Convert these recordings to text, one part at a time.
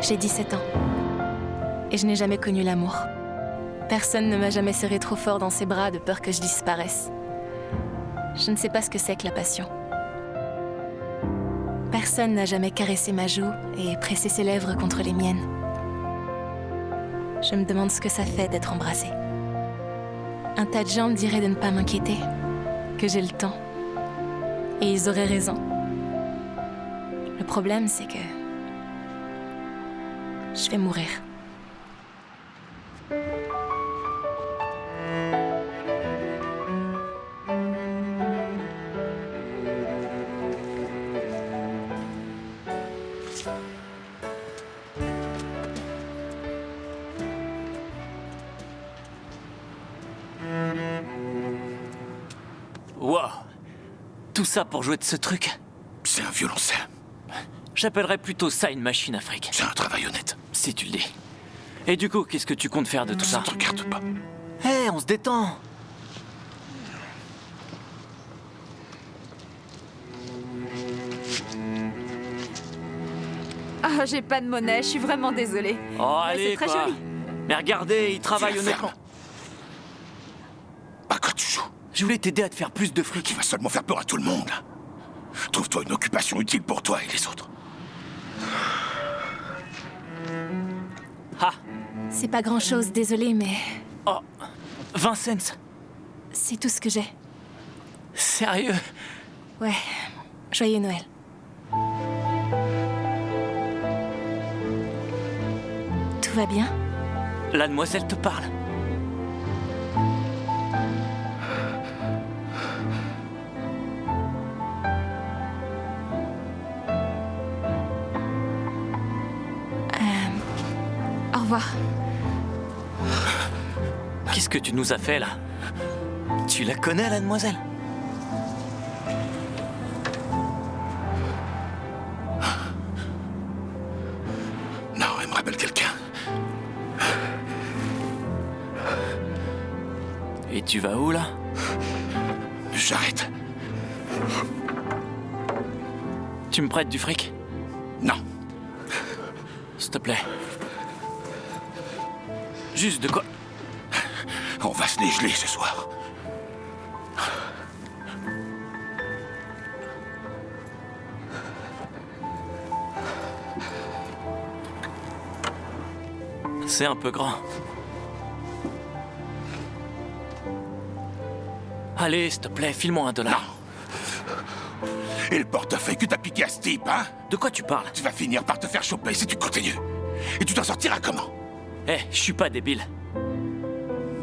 J'ai 17 ans. Et je n'ai jamais connu l'amour. Personne ne m'a jamais serré trop fort dans ses bras de peur que je disparaisse. Je ne sais pas ce que c'est que la passion. Personne n'a jamais caressé ma joue et pressé ses lèvres contre les miennes. Je me demande ce que ça fait d'être embrassée. Un tas de gens me diraient de ne pas m'inquiéter, que j'ai le temps. Et ils auraient raison. Le problème, c'est que je vais mourir. Wow! Tout ça pour jouer de ce truc? C'est un violoncelle. J'appellerais plutôt ça une machine à fric. C'est un travail honnête. Si tu le dis. Et du coup, qu'est-ce que tu comptes faire de tout Ça ça? te regarde pas. Hé, on se détend! Ah, j'ai pas de monnaie, je suis vraiment désolée. Oh, Mais allez, c'est très quoi. joli. Mais regardez, il travaille Tu la honnêtement. fermes. À quoi tu joues? Je voulais t'aider à te faire plus de Qui fric. va seulement faire peur à tout le monde. Trouve-toi une occupation utile pour toi et les autres. Ah! C'est pas grand-chose, désolée, mais Oh! 20 cents! c'est tout ce que j'ai. Sérieux? Ouais, joyeux Noël. Tout va bien? La demoiselle te parle. Au revoir. Qu'est-ce que tu nous as fait, là? Tu la connais, la demoiselle? Non, elle me rappelle quelqu'un. Et tu vas où, là? J'arrête. Tu me prêtes du fric? Non. S'il te plaît. Juste de quoi? On va se les geler ce soir. C'est un peu grand. Allez, s'il te plaît, file-moi $1. Non. Et le portefeuille que t'as piqué à ce type, hein? De quoi tu parles? Tu vas finir par te faire choper si tu continues. Et tu t'en sortiras comment? Eh, je suis pas débile.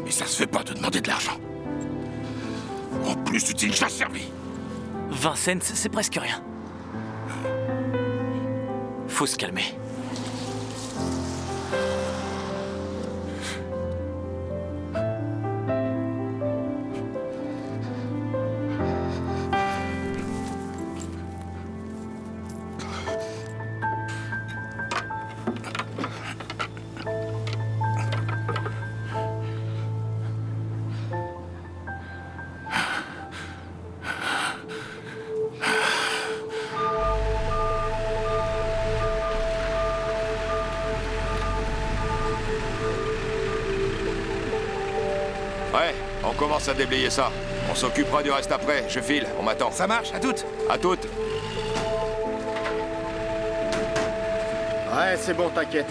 Et ça se fait pas de demander de l'argent. En plus, tu t'es déjà servi. 20 cents, c'est presque rien. Faut se calmer. Ouais, on commence à déblayer ça. On s'occupera du reste après. Je file, on m'attend. Ça marche, à toutes. À toutes. Ouais, c'est bon, t'inquiète.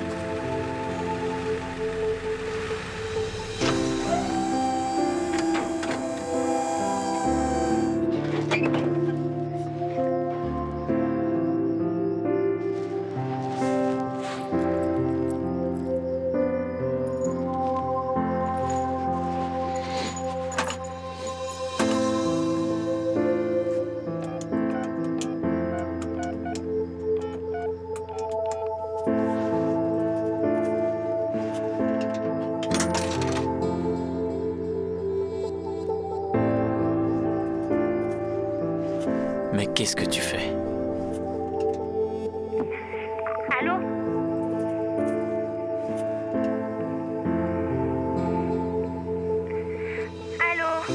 Mais qu'est-ce que tu fais? Allô? Allô?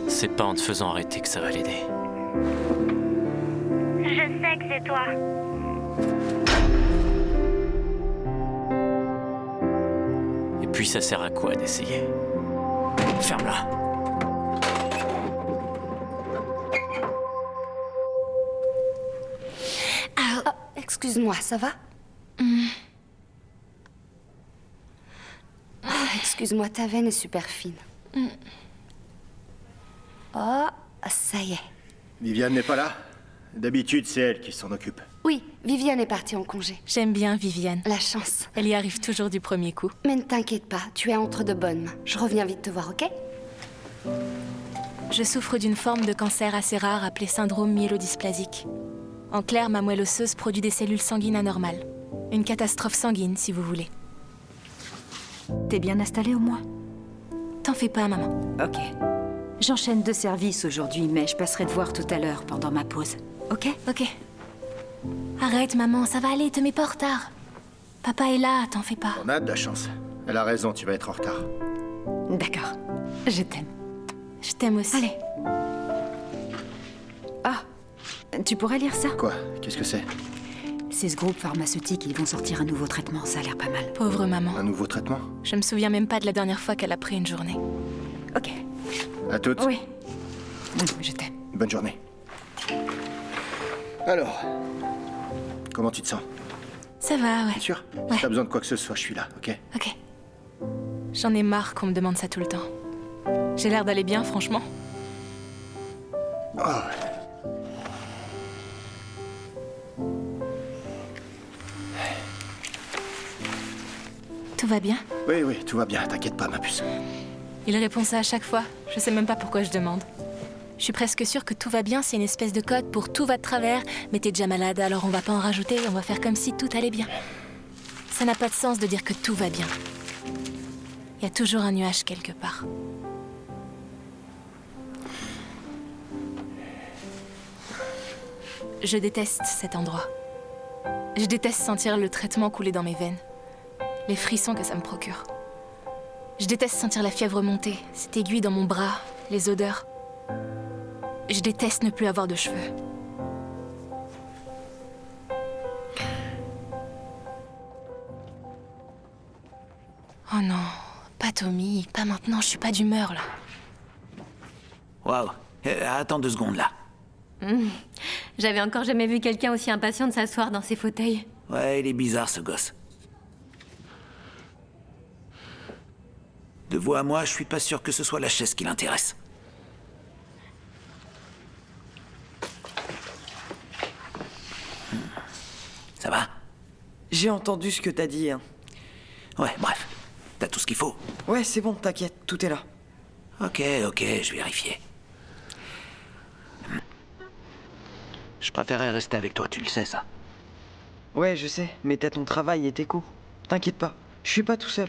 C'est pas en te faisant arrêter que ça va l'aider. Je sais que c'est toi. Puis ça sert à quoi d'essayer? Ferme-la. Ah, excuse-moi, ça va? Excuse-moi, ta veine est super fine. Oh, ça y est. Viviane n'est pas là? D'habitude, c'est elle qui s'en occupe. Oui, Viviane est partie en congé. J'aime bien Viviane. La chance. Elle y arrive toujours du premier coup. Mais ne t'inquiète pas, tu es entre de bonnes mains. Je reviens vite te voir, ok? Je souffre d'une forme de cancer assez rare appelée syndrome myélodysplasique. En clair, ma moelle osseuse produit des cellules sanguines anormales. Une catastrophe sanguine, si vous voulez. T'es bien installée au moins? T'en fais pas, maman. Ok. J'enchaîne 2 services aujourd'hui, mais je passerai te voir tout à l'heure pendant ma pause. Ok? Ok. Arrête, maman, ça va aller, te mets pas en retard. Papa est là, t'en fais pas. On a de la chance. Elle a raison, tu vas être en retard. D'accord. Je t'aime. Je t'aime aussi. Allez. Ah, tu pourrais lire ça? Quoi? Qu'est-ce que c'est? C'est ce groupe pharmaceutique, ils vont sortir un nouveau traitement, ça a l'air pas mal. Pauvre maman. Un nouveau traitement? Je me souviens même pas de la dernière fois qu'elle a pris une journée. Ok. À toutes? Oui. Je t'aime. Bonne journée. Alors, comment tu te sens? Ça va, ouais. T'es sûr? Ouais. Si t'as besoin de quoi que ce soit, je suis là, ok? Ok. J'en ai marre qu'on me demande ça tout le temps. J'ai l'air d'aller bien, franchement. Oh. Tout va bien? Oui, oui, tout va bien, t'inquiète pas, ma puce. Il répond ça à chaque fois. Je sais même pas pourquoi je demande. Je suis presque sûre que tout va bien, c'est une espèce de code pour tout va de travers, mais t'es déjà malade, alors on va pas en rajouter, on va faire comme si tout allait bien. Ça n'a pas de sens de dire que tout va bien. Il y a toujours un nuage quelque part. Je déteste cet endroit. Je déteste sentir le traitement couler dans mes veines. Les frissons que ça me procure. Je déteste sentir la fièvre monter, cette aiguille dans mon bras, les odeurs. Je déteste ne plus avoir de cheveux. Oh non, pas Tommy, pas maintenant, je suis pas d'humeur là. Waouh. Attends 2 secondes là. J'avais encore jamais vu quelqu'un aussi impatient de s'asseoir dans ses fauteuils. Ouais, il est bizarre ce gosse. De vous à moi, je suis pas sûr que ce soit la chaise qui l'intéresse. Ça va? J'ai entendu ce que t'as dit, hein. Ouais, bref. T'as tout ce qu'il faut. Ouais, c'est bon, t'inquiète, tout est là. Ok, je vérifiais. Je préférais rester avec toi, tu le sais ça. Ouais, je sais, mais t'as ton travail et tes cours. T'inquiète pas, je suis pas tout seul.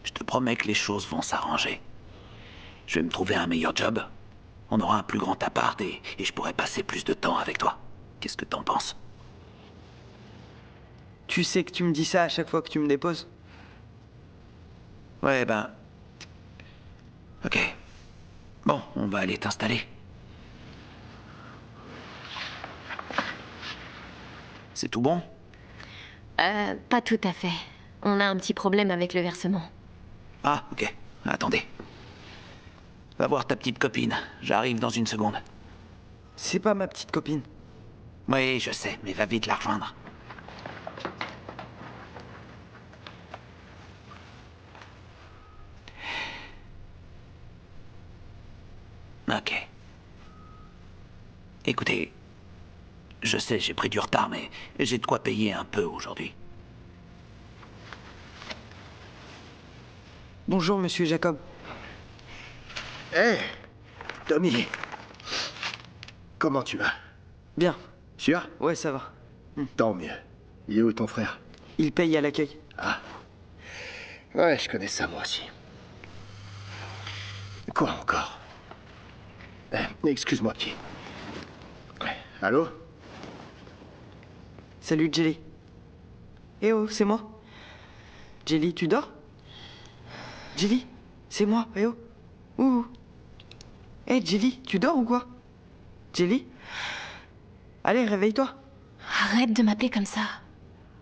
Je te promets que les choses vont s'arranger. Je vais me trouver un meilleur job. On aura un plus grand appart et je pourrai passer plus de temps avec toi. Qu'est-ce que t'en penses? Tu sais que tu me dis ça à chaque fois que tu me déposes? Ouais, ben... Ok. Bon, on va aller t'installer. C'est tout bon? Pas tout à fait. On a un petit problème avec le versement. Ah, ok. Attendez. Va voir ta petite copine. J'arrive dans une seconde. C'est pas ma petite copine. Oui, je sais, mais va vite la rejoindre. Ok. Écoutez, je sais, j'ai pris du retard, mais j'ai de quoi payer un peu aujourd'hui. Bonjour, monsieur Jacob. Hé, Tommy. Comment tu vas? Bien. Sûr? Ouais, ça va. Tant mieux. Il est où ton frère? Il paye à l'accueil. Ah. Ouais, je connais ça moi aussi. Quoi encore? Excuse-moi, petit. Allô? Salut, Jelly. Eh oh, c'est moi. Jelly, tu dors? Jelly, c'est moi, eh oh. Ouh. Eh, Jelly, tu dors ou quoi? Jelly? Allez, réveille-toi. Arrête de m'appeler comme ça.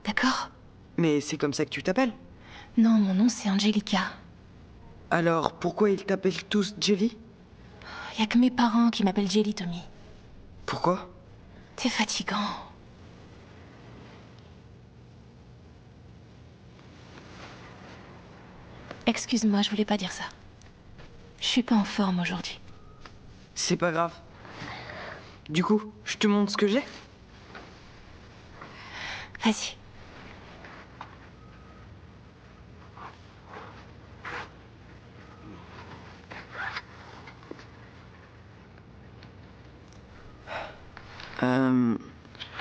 D'accord? Mais c'est comme ça que tu t'appelles? Non, mon nom c'est Angelica. Alors, pourquoi ils t'appellent tous Jelly? Y a que mes parents qui m'appellent Jelly, Tommy. Pourquoi? T'es fatigant. Excuse-moi, je voulais pas dire ça. Je suis pas en forme aujourd'hui. C'est pas grave. Du coup, je te montre ce que j'ai? Vas-y.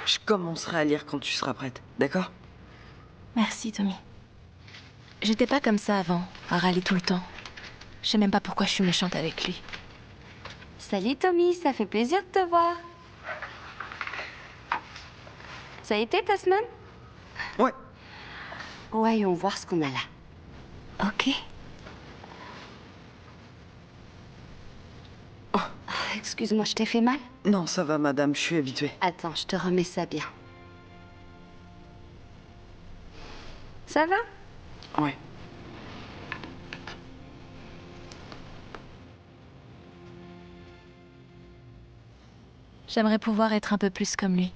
Je commencerai à lire quand tu seras prête, d'accord? Merci, Tommy. J'étais pas comme ça avant, à râler tout le temps. Je sais même pas pourquoi je suis méchante avec lui. Salut Tommy, ça fait plaisir de te voir. Ça a été ta semaine? Ouais. Voyons voir ce qu'on a là. Ok. Excuse-moi, je t'ai fait mal? Non, ça va, madame, je suis habituée. Attends, je te remets ça bien. Ça va? Ouais. J'aimerais pouvoir être un peu plus comme lui.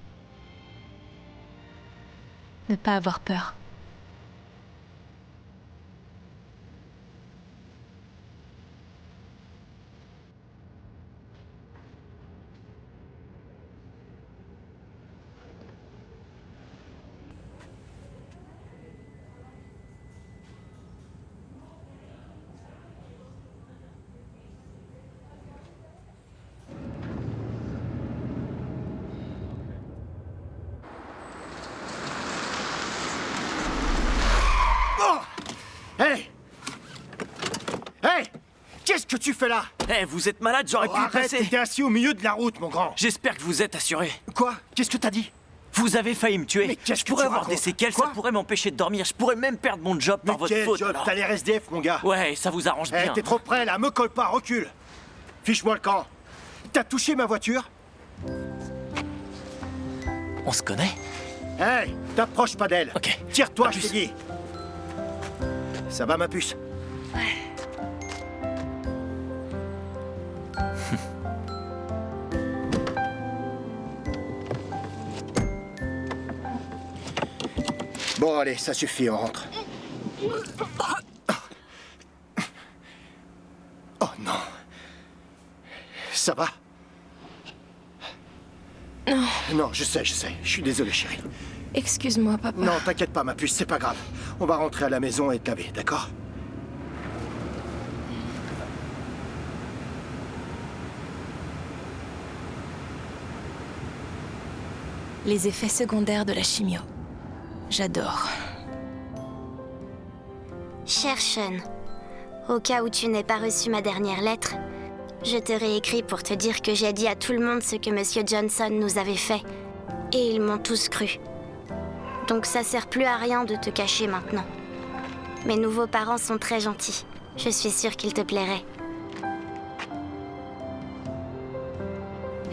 Ne pas avoir peur. Hey! Hey! Qu'est-ce que tu fais là? Eh, vous êtes malade, j'aurais pu y Arrête, passer. t'étais assis au milieu de la route, mon grand. J'espère que vous êtes assuré. Quoi? Qu'est-ce que t'as dit? Vous avez failli me tuer. Mais qu'est-ce je que pourrais tu avoir racontes? des séquelles, Quoi? ça pourrait m'empêcher de dormir. Je pourrais même perdre mon job par Mais votre quel faute. job? alors. T'as l'air SDF, mon gars. Ouais, ça vous arrange Eh, bien. t'es trop près, là. Me colle pas, recule. Fiche-moi le camp. T'as touché ma voiture? On se connaît? Hey, t'approches pas d'elle. Ok. Tire-toi, À je plus. t'ai dit. Ça va, ma puce? Bon, allez, ça suffit, on rentre. Oh non. Ça va? Non. Non, je sais. Je suis désolé, chérie. Excuse-moi, papa. Non, t'inquiète pas, ma puce, c'est pas grave. On va rentrer à la maison et te laver, d'accord? Les effets secondaires de la chimio. J'adore. Cher Sean, au cas où tu n'aies pas reçu ma dernière lettre, je te réécris pour te dire que j'ai dit à tout le monde ce que Monsieur Johnson nous avait fait. Et ils m'ont tous cru. Donc ça sert plus à rien de te cacher maintenant. Mes nouveaux parents sont très gentils. Je suis sûre qu'ils te plairaient.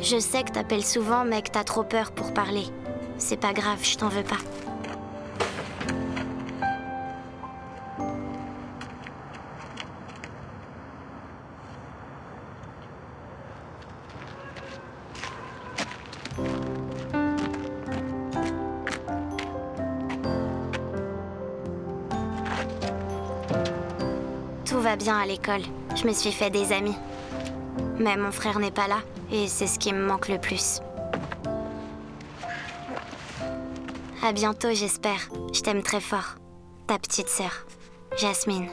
Je sais que t'appelles souvent, mais que t'as trop peur pour parler. C'est pas grave, je t'en veux pas. Tout va bien à l'école. Je me suis fait des amis. Mais mon frère n'est pas là, et c'est ce qui me manque le plus. À bientôt, j'espère. Je t'aime très fort. Ta petite sœur, Jasmine.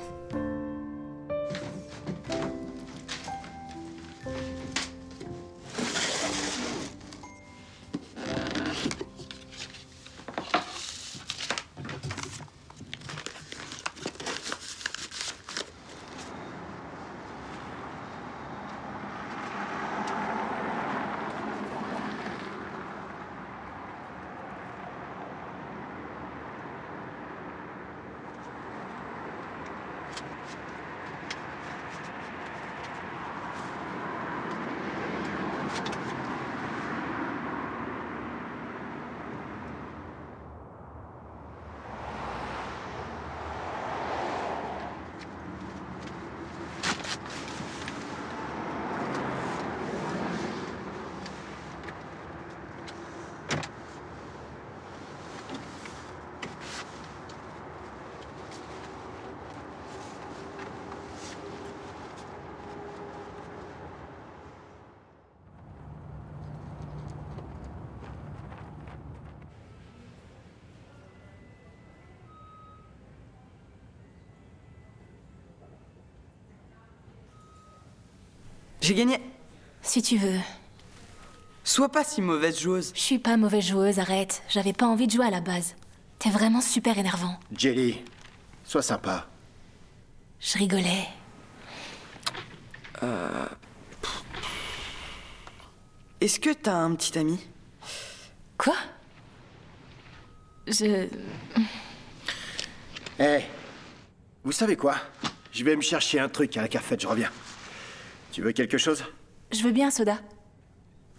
J'ai gagné. Si tu veux. Sois pas si mauvaise joueuse. Je suis pas mauvaise joueuse, arrête. J'avais pas envie de jouer à la base. T'es vraiment super énervant. Jelly, sois sympa. Je rigolais. Est-ce que t'as un petit ami? Quoi? Je... Eh, vous savez quoi? Je vais me chercher un truc à la cafette, je reviens. Tu veux quelque chose? Je veux bien un soda.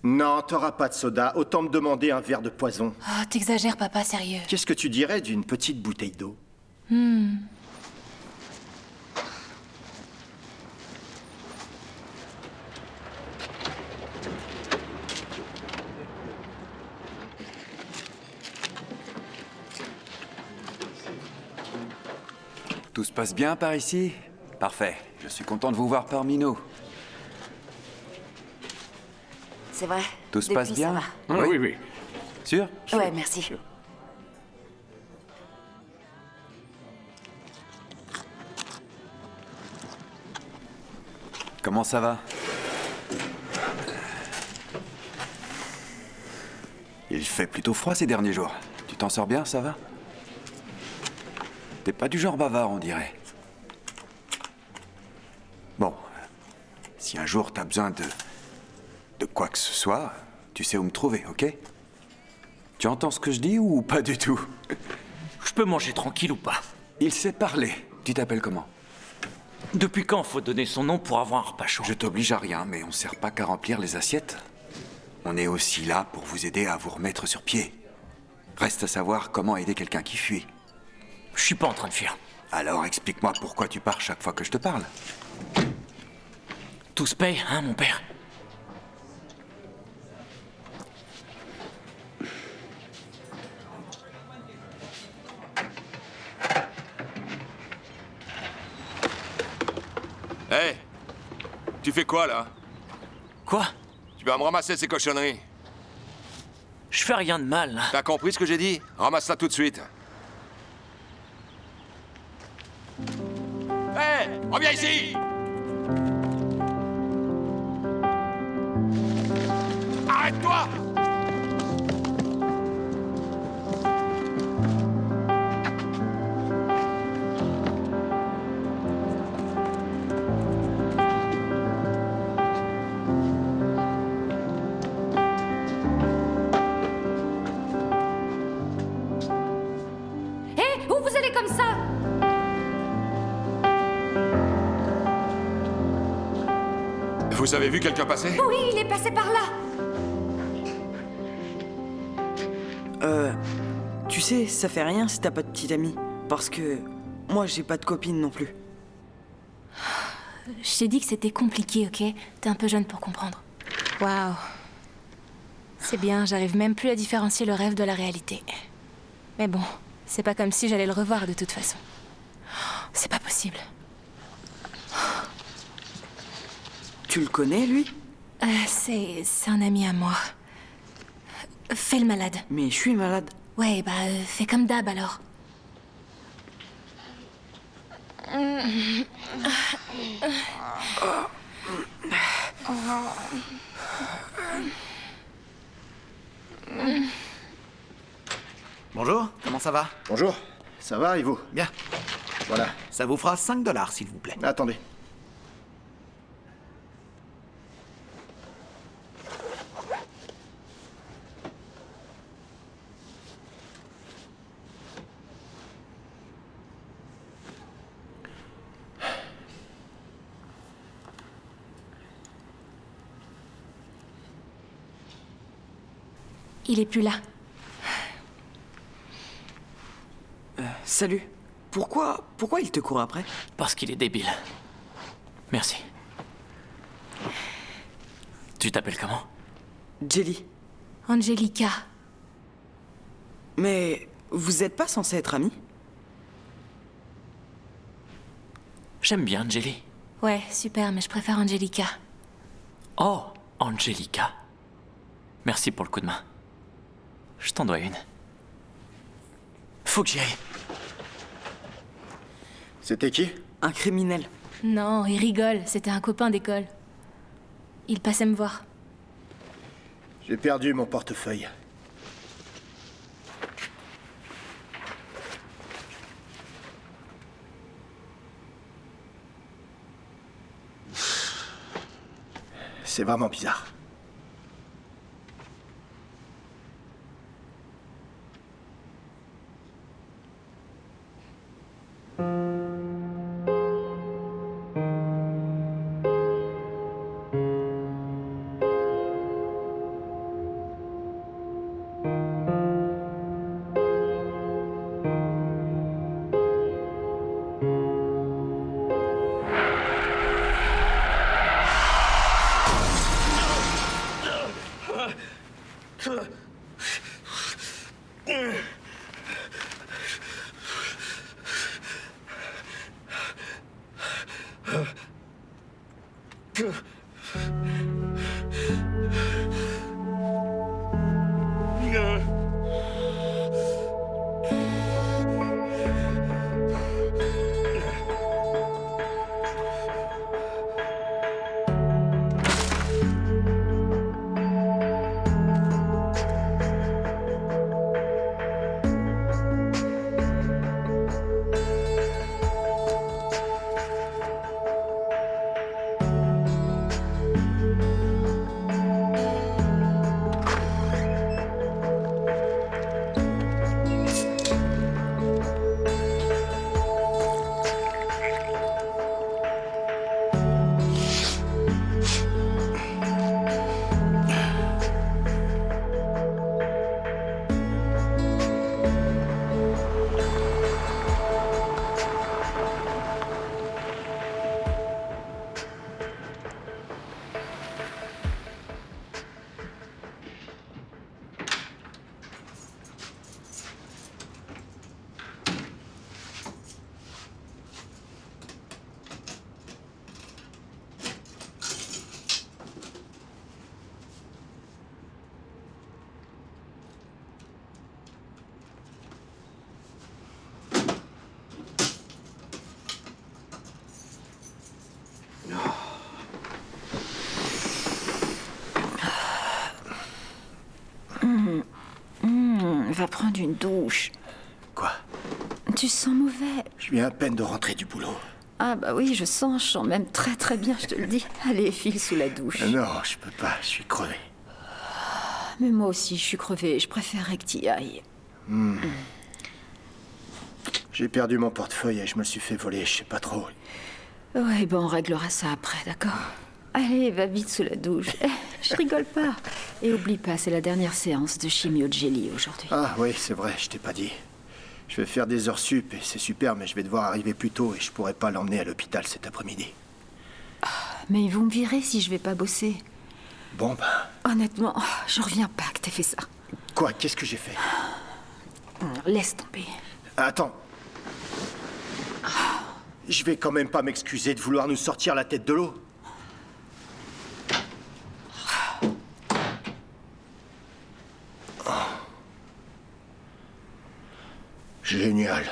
Non, t'auras pas de soda. Autant me demander un verre de poison. Oh, t'exagères, papa, sérieux. Qu'est-ce que tu dirais d'une petite bouteille d'eau? Tout se passe bien par ici? Parfait. Je suis content de vous voir parmi nous. C'est vrai. Tout se passe Depuis, ça bien? va. Oui, oui. Sûr? Ouais, merci. Comment ça va? Il fait plutôt froid ces derniers jours. Tu t'en sors bien, ça va? T'es pas du genre bavard, on dirait. Bon. Si un jour t'as besoin de quoi que ce soit, tu sais où me trouver, ok? Tu entends ce que je dis ou pas du tout? Je peux manger tranquille ou pas? Il sait parler. Tu t'appelles comment? Depuis quand faut donner son nom pour avoir un repas chaud? Je t'oblige à rien, mais on sert pas qu'à remplir les assiettes. On est aussi là pour vous aider à vous remettre sur pied. Reste à savoir comment aider quelqu'un qui fuit. Je suis pas en train de fuir. Alors explique-moi pourquoi tu pars chaque fois que je te parle. Tout se paye, hein, mon père? Hé, tu fais quoi, là? Quoi? Tu vas me ramasser ces cochonneries. Je fais rien de mal, là. T'as compris ce que j'ai dit? Ramasse ça tout de suite. Hé, reviens ici! Arrête-toi! Hé, où vous allez comme ça? Vous avez vu quelqu'un passer? Oui, il est passé par là. Tu sais, ça fait rien si t'as pas de petite amie. Parce que moi, j'ai pas de copine non plus. Je t'ai dit que c'était compliqué, ok? T'es un peu jeune pour comprendre. Waouh. C'est bien, j'arrive même plus à différencier le rêve de la réalité. Mais bon, c'est pas comme si j'allais le revoir de toute façon. C'est pas possible. Tu le connais, lui? C'est un ami à moi. Fais le malade. Mais je suis malade. Ouais, bah, fais comme d'hab alors. Bonjour, comment ça va? Bonjour, ça va et vous? Bien. Voilà. Ça vous fera 5 $, s'il vous plaît. Attendez. Il est plus là. Salut. Pourquoi il te court après? Parce qu'il est débile. Merci. Tu t'appelles comment? Jelly. Angelica. Mais vous êtes pas censés être amis? J'aime bien Jelly. Ouais, super, mais je préfère Angelica. Oh, Angelica. Merci pour le coup de main. Je t'en dois une. Faut que j'y aille. C'était qui? Un criminel. Non, il rigole, c'était un copain d'école. Il passait me voir. J'ai perdu mon portefeuille. C'est vraiment bizarre. Va prendre une douche. Quoi? Tu sens mauvais. Je viens à peine de rentrer du boulot. Ah bah oui, je sens même très très bien, je te le dis. Allez, file sous la douche. Non, je peux pas, je suis crevé. Mais moi aussi, je suis crevée. Je préférerais que t'y ailles. J'ai perdu mon portefeuille et je me le suis fait voler, je sais pas trop. Ouais, ben on réglera ça après, d'accord? Allez, va vite sous la douche. Je rigole pas. Et oublie pas, c'est la dernière séance de chimio de Jelly aujourd'hui. Ah oui, c'est vrai, je t'ai pas dit. Je vais faire des heures sup et c'est super, mais je vais devoir arriver plus tôt et je pourrai pas l'emmener à l'hôpital cet après-midi. Mais ils vont me virer si je vais pas bosser. Bon ben... Honnêtement, je reviens pas que t'aies fait ça. Quoi? Qu'est-ce que j'ai fait? Laisse tomber. Attends. Je vais quand même pas m'excuser de vouloir nous sortir la tête de l'eau. Génial.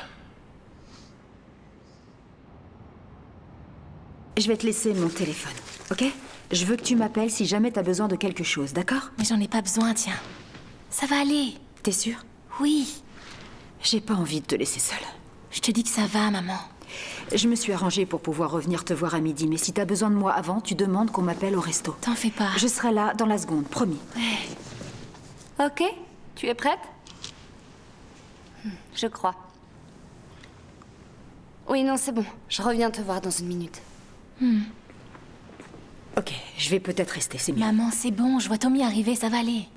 Je vais te laisser mon téléphone, ok? Je veux que tu m'appelles si jamais t'as besoin de quelque chose, d'accord? Mais j'en ai pas besoin, tiens. Ça va aller. T'es sûre? Oui. J'ai pas envie de te laisser seule. Je te dis que ça va, maman. Je me suis arrangée pour pouvoir revenir te voir à midi, mais si t'as besoin de moi avant, tu demandes qu'on m'appelle au resto. T'en fais pas. Je serai là dans la seconde, promis. Ouais. Ok, tu es prête? Je crois. Oui, non, c'est bon. Je reviens te voir dans une minute. Ok, je vais peut-être rester, c'est mieux. Maman, c'est bon, je vois Tommy arriver, ça va aller.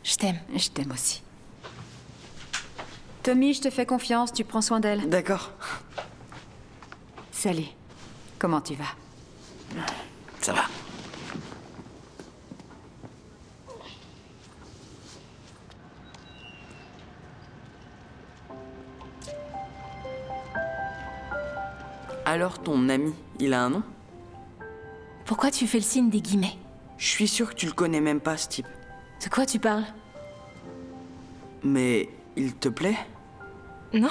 Je t'aime. Je t'aime aussi. Tommy, je te fais confiance, tu prends soin d'elle. D'accord. Salut. Comment tu vas? Ça va. Alors, ton ami, il a un nom? Pourquoi tu fais le signe des guillemets? Je suis sûr que tu le connais même pas, ce type. De quoi tu parles? Mais il te plaît? Non.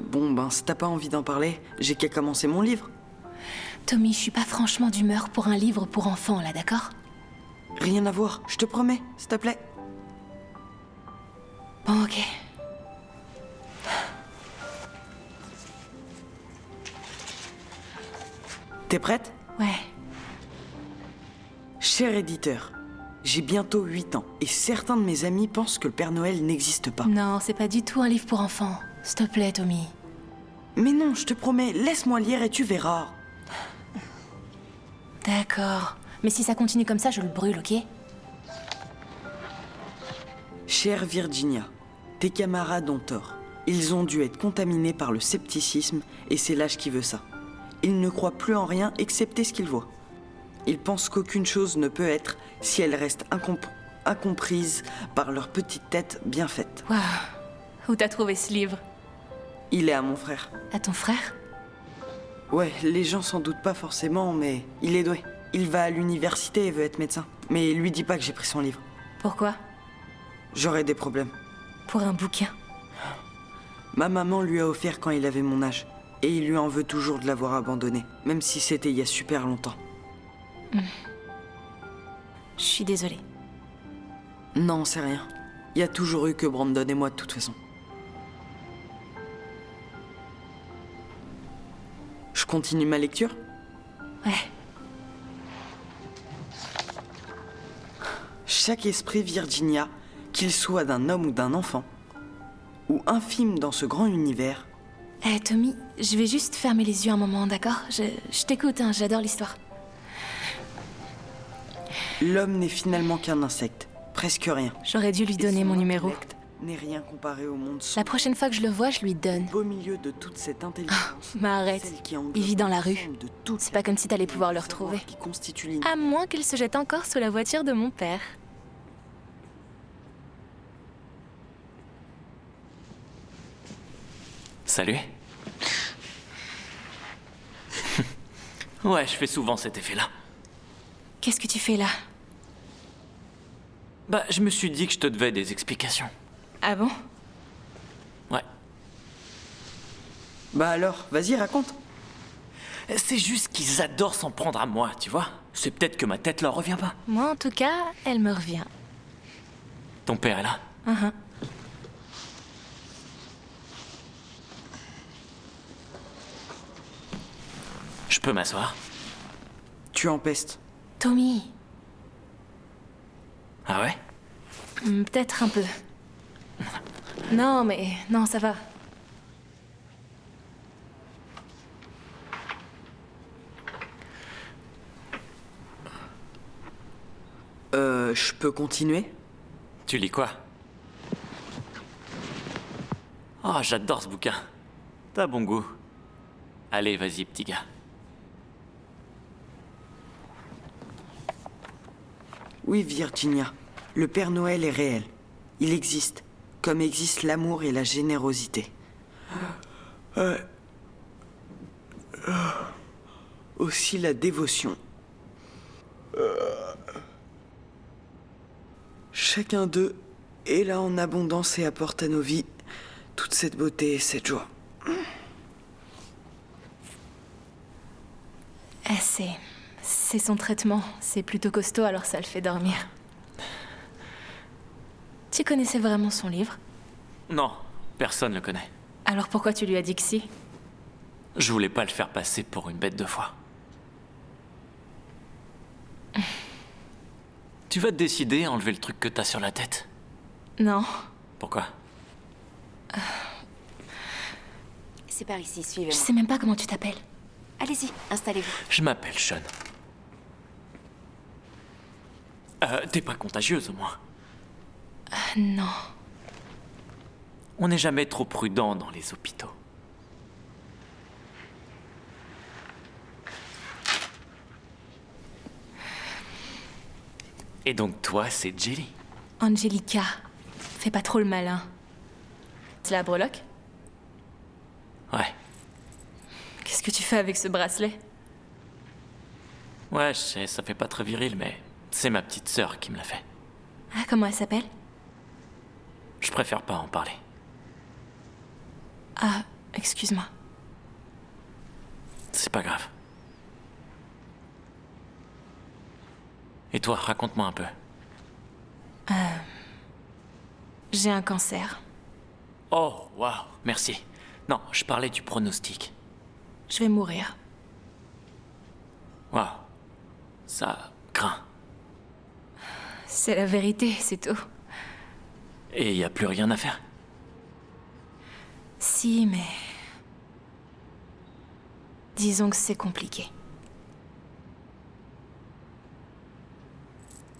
Bon, ben, si t'as pas envie d'en parler, j'ai qu'à commencer mon livre. Tommy, je suis pas franchement d'humeur pour un livre pour enfants, là, d'accord? Rien à voir, je te promets, s'il te plaît. Bon, ok. T'es prête? Ouais. Cher éditeur, j'ai bientôt 8 ans et certains de mes amis pensent que le Père Noël n'existe pas. Non, c'est pas du tout un livre pour enfants. S'il te plaît, Tommy. Mais non, je te promets, laisse-moi lire et tu verras. D'accord. Mais si ça continue comme ça, je le brûle, ok? Chère Virginia, tes camarades ont tort. Ils ont dû être contaminés par le scepticisme et c'est l'âge qui veut ça. Ils ne croient plus en rien excepté ce qu'ils voient. Ils pensent qu'aucune chose ne peut être si elle reste incomprise par leur petite tête bien faite. Waouh. Où t'as trouvé ce livre? Il est à mon frère. À ton frère? Ouais, les gens s'en doutent pas forcément, mais il est doué. Il va à l'université et veut être médecin. Mais lui dis pas que j'ai pris son livre. Pourquoi? J'aurais des problèmes. Pour un bouquin? Ma maman lui a offert quand il avait mon âge. Et il lui en veut toujours de l'avoir abandonné, même si c'était il y a super longtemps. Je suis désolée. Non, c'est rien. Il y a toujours eu que Brandon et moi de toute façon. Je continue ma lecture? Ouais. Chaque esprit Virginia, qu'il soit d'un homme ou d'un enfant, ou infime dans ce grand univers... Eh, Tommy, je vais juste fermer les yeux un moment, d'accord? Je t'écoute, hein, j'adore l'histoire. L'homme n'est finalement qu'un insecte, presque rien. J'aurais dû lui donner mon numéro. N'est rien comparé au monde. La prochaine fois que je le vois, je lui donne. Au milieu de toute cette intelligence. Mais arrête, il vit dans la rue. C'est pas comme si t'allais pouvoir le retrouver. À moins qu'il se jette encore sous la voiture de mon père. Salut. Ouais, je fais souvent cet effet-là. Qu'est-ce que tu fais là? Bah, je me suis dit que je te devais des explications. Ah bon? Ouais. Bah alors, vas-y, raconte. C'est juste qu'ils adorent s'en prendre à moi, tu vois. C'est peut-être que ma tête leur revient pas. Moi, en tout cas, elle me revient. Ton père est là? Je peux m'asseoir? Tu empestes. Tommy. Ah ouais? Peut-être un peu. Non, mais... Non, ça va. Je peux continuer? Tu lis quoi? Oh, j'adore ce bouquin. T'as bon goût. Allez, vas-y, petit gars. Oui, Virginia. Le Père Noël est réel. Il existe. Comme existent l'amour et la générosité. Aussi la dévotion. Chacun d'eux est là en abondance et apporte à nos vies toute cette beauté et cette joie. C'est son traitement. C'est plutôt costaud, alors ça le fait dormir. Tu connaissais vraiment son livre? Non, personne le connaît. Alors pourquoi tu lui as dit que si? Je voulais pas le faire passer pour une bête de foie. Tu vas te décider à enlever le truc que t'as sur la tête? Non. Pourquoi? C'est par ici, suivez-moi. Je sais même pas comment tu t'appelles. Allez-y, installez-vous. Je m'appelle Sean. T'es pas contagieuse au moins? Non. On n'est jamais trop prudent dans les hôpitaux. Et donc toi, c'est Jelly? Angelica. Fais pas trop le malin. C'est la breloque? Ouais. Qu'est-ce que tu fais avec ce bracelet? Ouais, je sais, ça fait pas très viril, mais c'est ma petite sœur qui me l'a fait. Ah, comment elle s'appelle? Je préfère pas en parler. Ah, Excuse-moi. C'est pas grave. Et toi, raconte-moi un peu. J'ai un cancer. Oh, waouh, merci. Non, je parlais du pronostic. Je vais mourir. Waouh, ça craint. C'est la vérité, c'est tout. Et y a plus rien à faire? Si, mais... disons que c'est compliqué.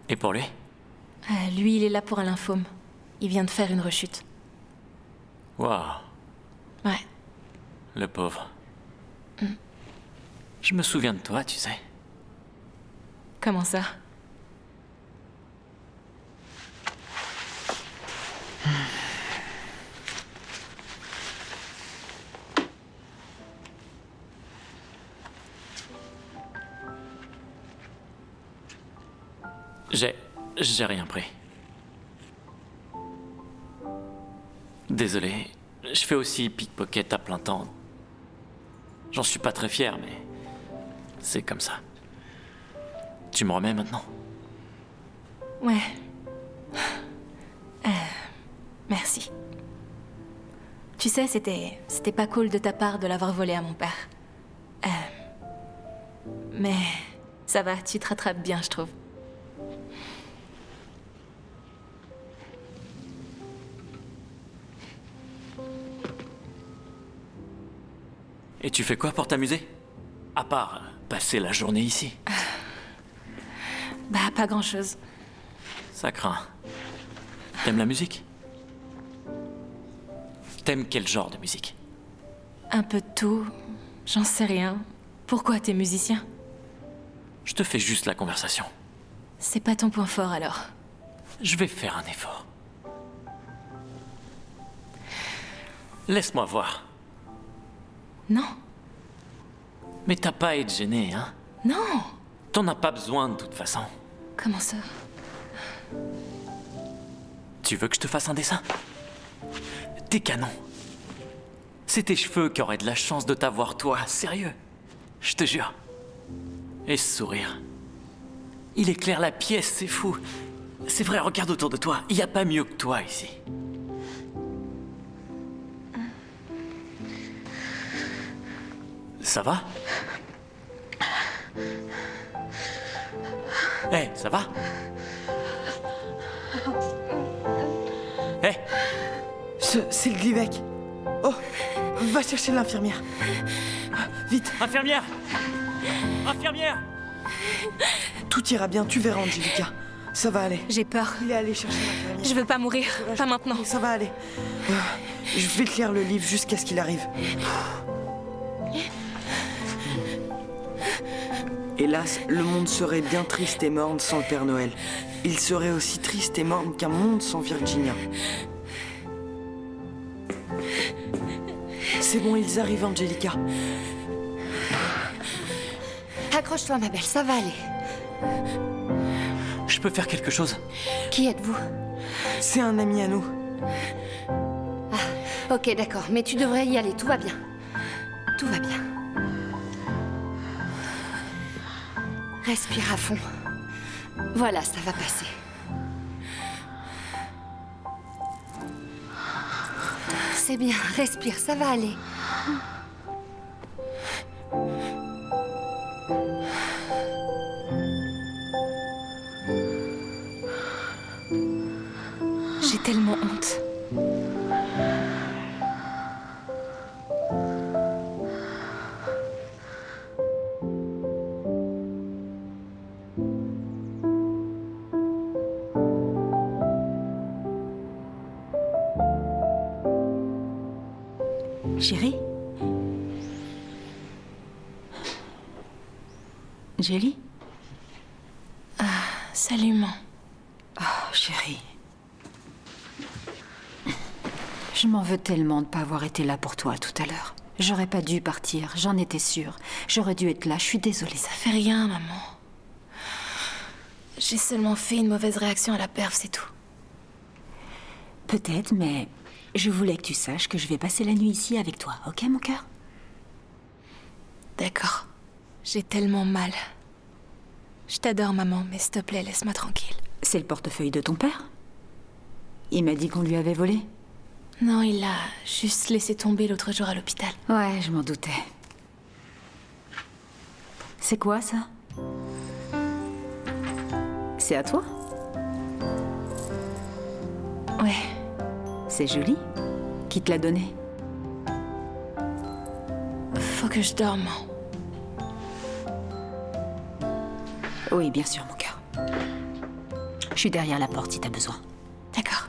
Et pour lui? Lui, il est là pour un lymphome. Il vient de faire une rechute. Waouh. Ouais. Le pauvre. Je me souviens de toi, tu sais. Comment ça? J'ai rien pris. Désolé, je fais aussi pickpocket à plein temps. J'en suis pas très fier, mais c'est comme ça. Tu me remets maintenant? Ouais. Merci. Tu sais, c'était pas cool de ta part de l'avoir volé à mon père. Mais ça va, tu te rattrapes bien, je trouve. Et tu fais quoi pour t'amuser? À part passer la journée ici. Bah, pas grand-chose. Ça craint. T'aimes la musique? T'aimes quel genre de musique? Un peu de tout. J'en sais rien. Pourquoi t'es musicien? Je te fais juste la conversation. C'est pas ton point fort, alors. Je vais faire un effort. Laisse-moi voir. Non. Mais t'as pas à être gêné, hein? Non. T'en as pas besoin de toute façon. Comment ça? Tu veux que je te fasse un dessin? T'es canon. C'est tes cheveux qui auraient de la chance de t'avoir, toi, sérieux. Je te jure. Et ce sourire. Il éclaire la pièce, c'est fou. C'est vrai, regarde autour de toi. Il y a pas mieux que toi ici. Ça va? Hé, ça va? Hé! C'est le Glyvec. Oh, va chercher l'infirmière. Vite. Infirmière! Infirmière! Tout ira bien, tu verras, Angelica. Ça va aller. J'ai peur. Il est allé chercher l'infirmière. Je veux pas mourir. Pas maintenant. Ça va aller. Je vais te lire le livre jusqu'à ce qu'il arrive. Hélas, le monde serait bien triste et morne sans le Père Noël. Il serait aussi triste et morne qu'un monde sans Virginia. C'est bon, ils arrivent, Angelica. Accroche-toi, ma belle, ça va aller. Je peux faire quelque chose? Qui êtes-vous? C'est un ami à nous. Ah, ok, d'accord, mais tu devrais y aller, tout va bien. Tout va bien. Respire à fond. Voilà, ça va passer. C'est bien, respire, ça va aller. J'ai tellement honte. Chérie? Jelly? Salut, maman. Oh, chérie. Je m'en veux tellement de ne pas avoir été là pour toi tout à l'heure. J'aurais pas dû partir, j'en étais sûre. J'aurais dû être là, je suis désolée. Ça fait rien, maman. J'ai seulement fait une mauvaise réaction à la perf, c'est tout. Peut-être, mais Je voulais que tu saches que je vais passer la nuit ici avec toi, ok, mon cœur? D'accord. J'ai tellement mal. Je t'adore, maman, mais s'il te plaît, laisse-moi tranquille. C'est le portefeuille de ton père? Il m'a dit qu'on lui avait volé. Non, il l'a juste laissé tomber l'autre jour à l'hôpital. Ouais, je m'en doutais. C'est quoi, ça? C'est à toi? Ouais. C'est joli. Qui te l'a donné? Faut que je dorme. Oui, bien sûr, mon cœur. Je suis derrière la porte si t'as besoin. D'accord.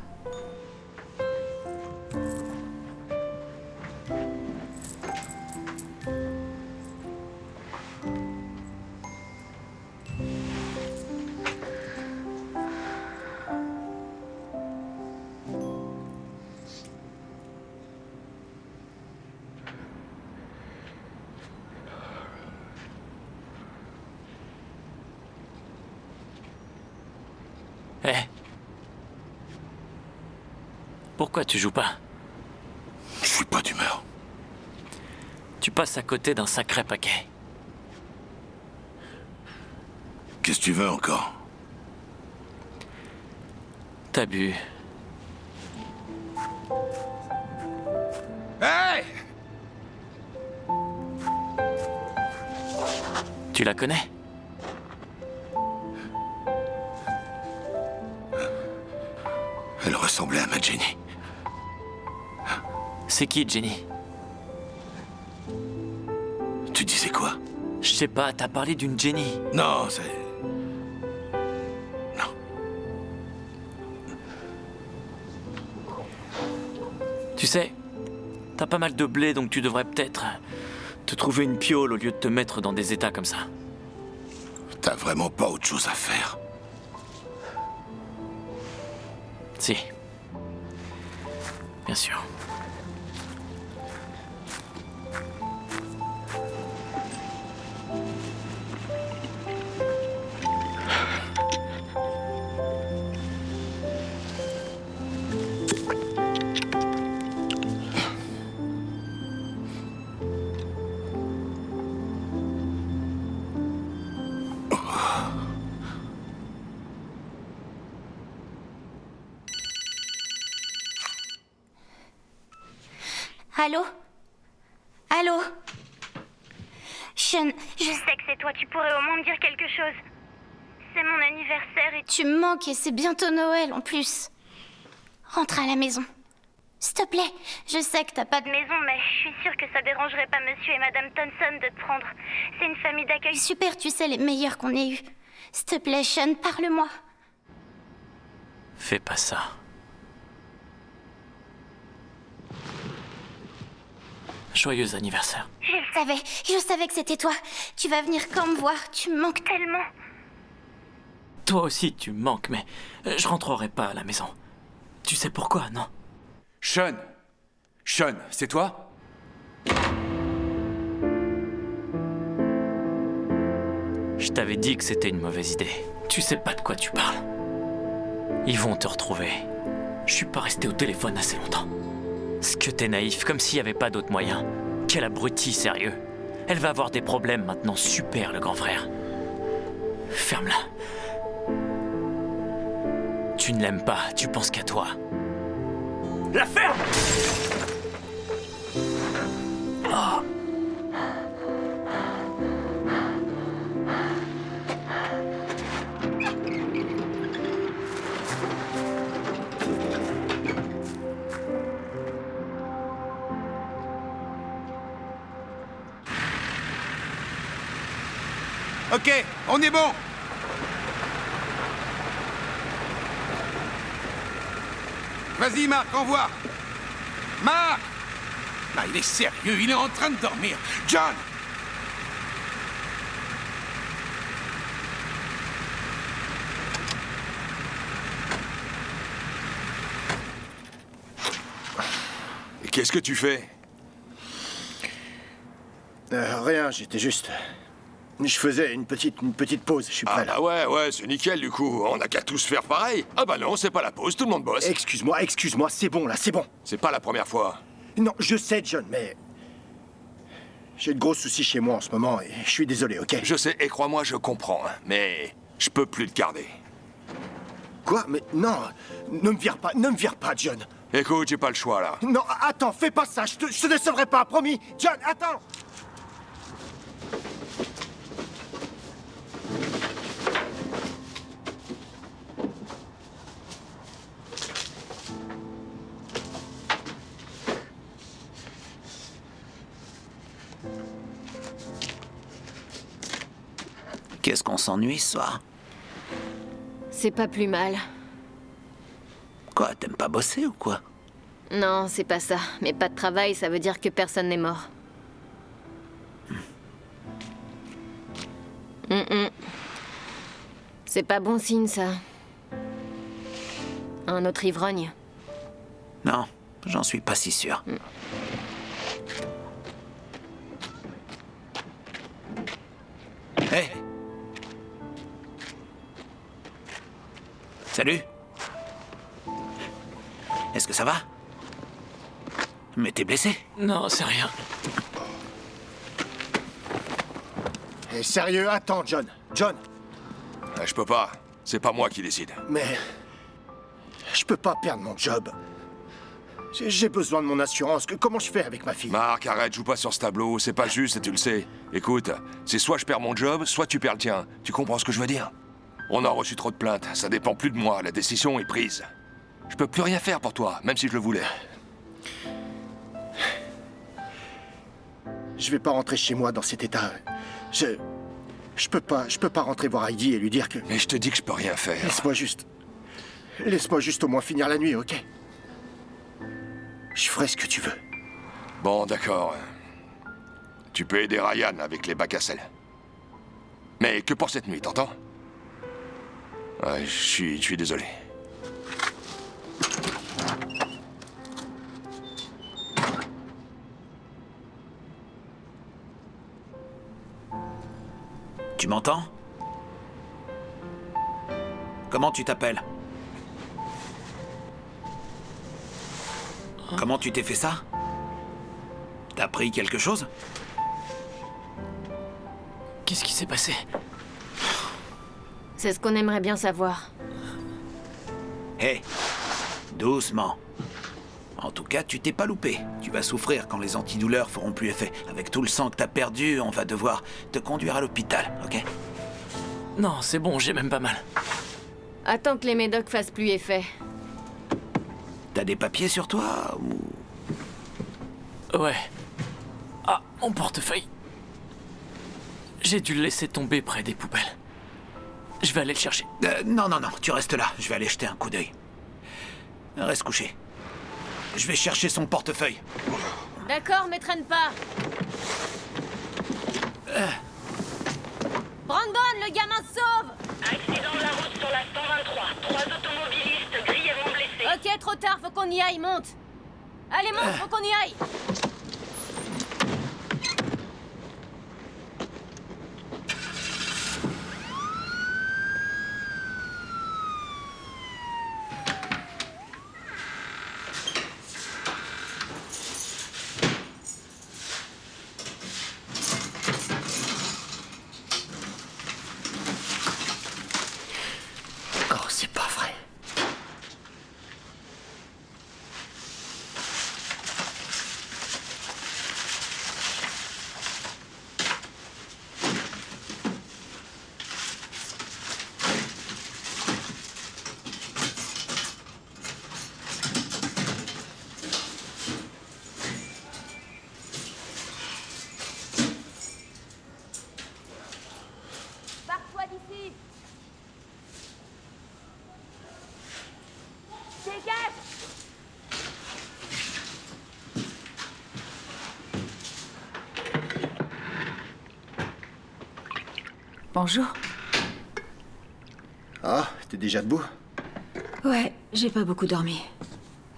Hé. Pourquoi tu joues pas? Je suis pas d'humeur. Tu passes à côté d'un sacré paquet. Qu'est-ce que tu veux encore? T'as bu. Hey! Tu la connais? Elle ressemblait à ma Jenny. C'est qui, Jenny? Tu disais quoi? Je sais pas, t'as parlé d'une Jenny. Non, c'est... Non. Tu sais, t'as pas mal de blé, donc tu devrais peut-être te trouver une piole au lieu de te mettre dans des états comme ça. T'as vraiment pas autre chose à faire? Si. Bien sûr. Allô? Allô? Sean, je sais que c'est toi, tu pourrais au moins me dire quelque chose. C'est mon anniversaire et tu me manques et c'est bientôt Noël en plus. Rentre à la maison. S'il te plaît, je sais que t'as pas de maison, mais je suis sûre que ça dérangerait pas monsieur et madame Thompson de te prendre. C'est une famille d'accueil super, tu sais, les meilleurs qu'on ait eus. S'il te plaît, Sean, parle-moi. Fais pas ça. Joyeux anniversaire. Je savais que c'était toi. Tu vas venir quand me voir, tu me manques tellement. Toi aussi, tu me manques, mais je rentrerai pas à la maison. Tu sais pourquoi, non? Sean! Sean, c'est toi? Je t'avais dit que c'était une mauvaise idée. Tu sais pas de quoi tu parles. Ils vont te retrouver. Je suis pas resté au téléphone assez longtemps. Ce que t'es naïf, comme s'il y avait pas d'autre moyen. Quel abruti, sérieux. Elle va avoir des problèmes maintenant, super, le grand frère. Ferme-la. Tu ne l'aimes pas, tu penses qu'à toi. La ferme! Oh. Ok, on est bon. Vas-y, Marc, envoie. Marc! Ah, il est sérieux, il est en train de dormir. John! Et qu'est-ce que tu fais? Rien, j'étais juste... Je faisais une petite pause, je suis prêt là. Ah bah ouais, c'est nickel du coup. On n'a qu'à tous faire pareil. Ah bah non, c'est pas la pause, tout le monde bosse. Excuse-moi, c'est bon là, c'est bon. C'est pas la première fois. Non, je sais, John, mais... J'ai de gros soucis chez moi en ce moment et je suis désolé, ok? Je sais, et crois-moi, je comprends, hein, mais je peux plus te garder. Quoi? Mais non, ne me vire pas, John. Écoute, j'ai pas le choix là. Non, attends, fais pas ça, je te décevrai pas, promis. John, attends. Qu'est-ce qu'on s'ennuie ce soir? C'est pas plus mal. Quoi, t'aimes pas bosser ou quoi? Non, c'est pas ça. Mais pas de travail, ça veut dire que personne n'est mort. C'est pas bon signe, ça. Un autre ivrogne. Non, j'en suis pas si sûr. Hé! Salut! Est-ce que ça va? Mais t'es blessé? Non, c'est rien. Et sérieux, attends, John. John, Je peux pas. C'est pas moi qui décide. mais... Je peux pas perdre mon job. J'ai besoin de mon assurance. Comment je fais avec ma fille? Marc, arrête, joue pas sur ce tableau. C'est pas juste et tu le sais. Écoute, c'est soit je perds mon job, soit tu perds le tien. Tu comprends ce que je veux dire? On a reçu trop de plaintes. Ça dépend plus de moi. La décision est prise. Je peux plus rien faire pour toi, même si je le voulais. Je vais pas rentrer chez moi dans cet état. Je peux pas rentrer voir Heidi et lui dire que... Mais je te dis que je peux rien faire. Laisse-moi juste au moins finir la nuit, ok? Je ferai ce que tu veux. Bon, d'accord. Tu peux aider Ryan avec les bacs à sel. Mais que pour cette nuit, t'entends? Ouais, je suis désolé. Tu m'entends? Comment tu t'appelles? Comment tu t'es fait ça? T'as pris quelque chose? Qu'est-ce qui s'est passé? C'est ce qu'on aimerait bien savoir. Hé, doucement. En tout cas, tu t'es pas loupé. Tu vas souffrir quand les antidouleurs feront plus effet. Avec tout le sang que t'as perdu, on va devoir te conduire à l'hôpital, ok? Non, c'est bon, j'ai même pas mal. Attends que les médocs fassent plus effet. T'as des papiers sur toi ou... Ouais. Ah, mon portefeuille. J'ai dû le laisser tomber près des poubelles. Je vais aller le chercher. Non, tu restes là. Je vais aller jeter un coup d'œil. Reste couché. Je vais chercher son portefeuille. D'accord, mais traîne pas. Brandon, le gamin se sauve. Accident de la route sur la 123. 3 automobilistes grièvement blessés. Ok, trop tard, faut qu'on y aille, monte. Allez, monte, faut qu'on y aille. Oh, c'est pas vrai. Barre-toi d'ici. Dégage. Bonjour. Ah, t'es déjà debout? Ouais, j'ai pas beaucoup dormi.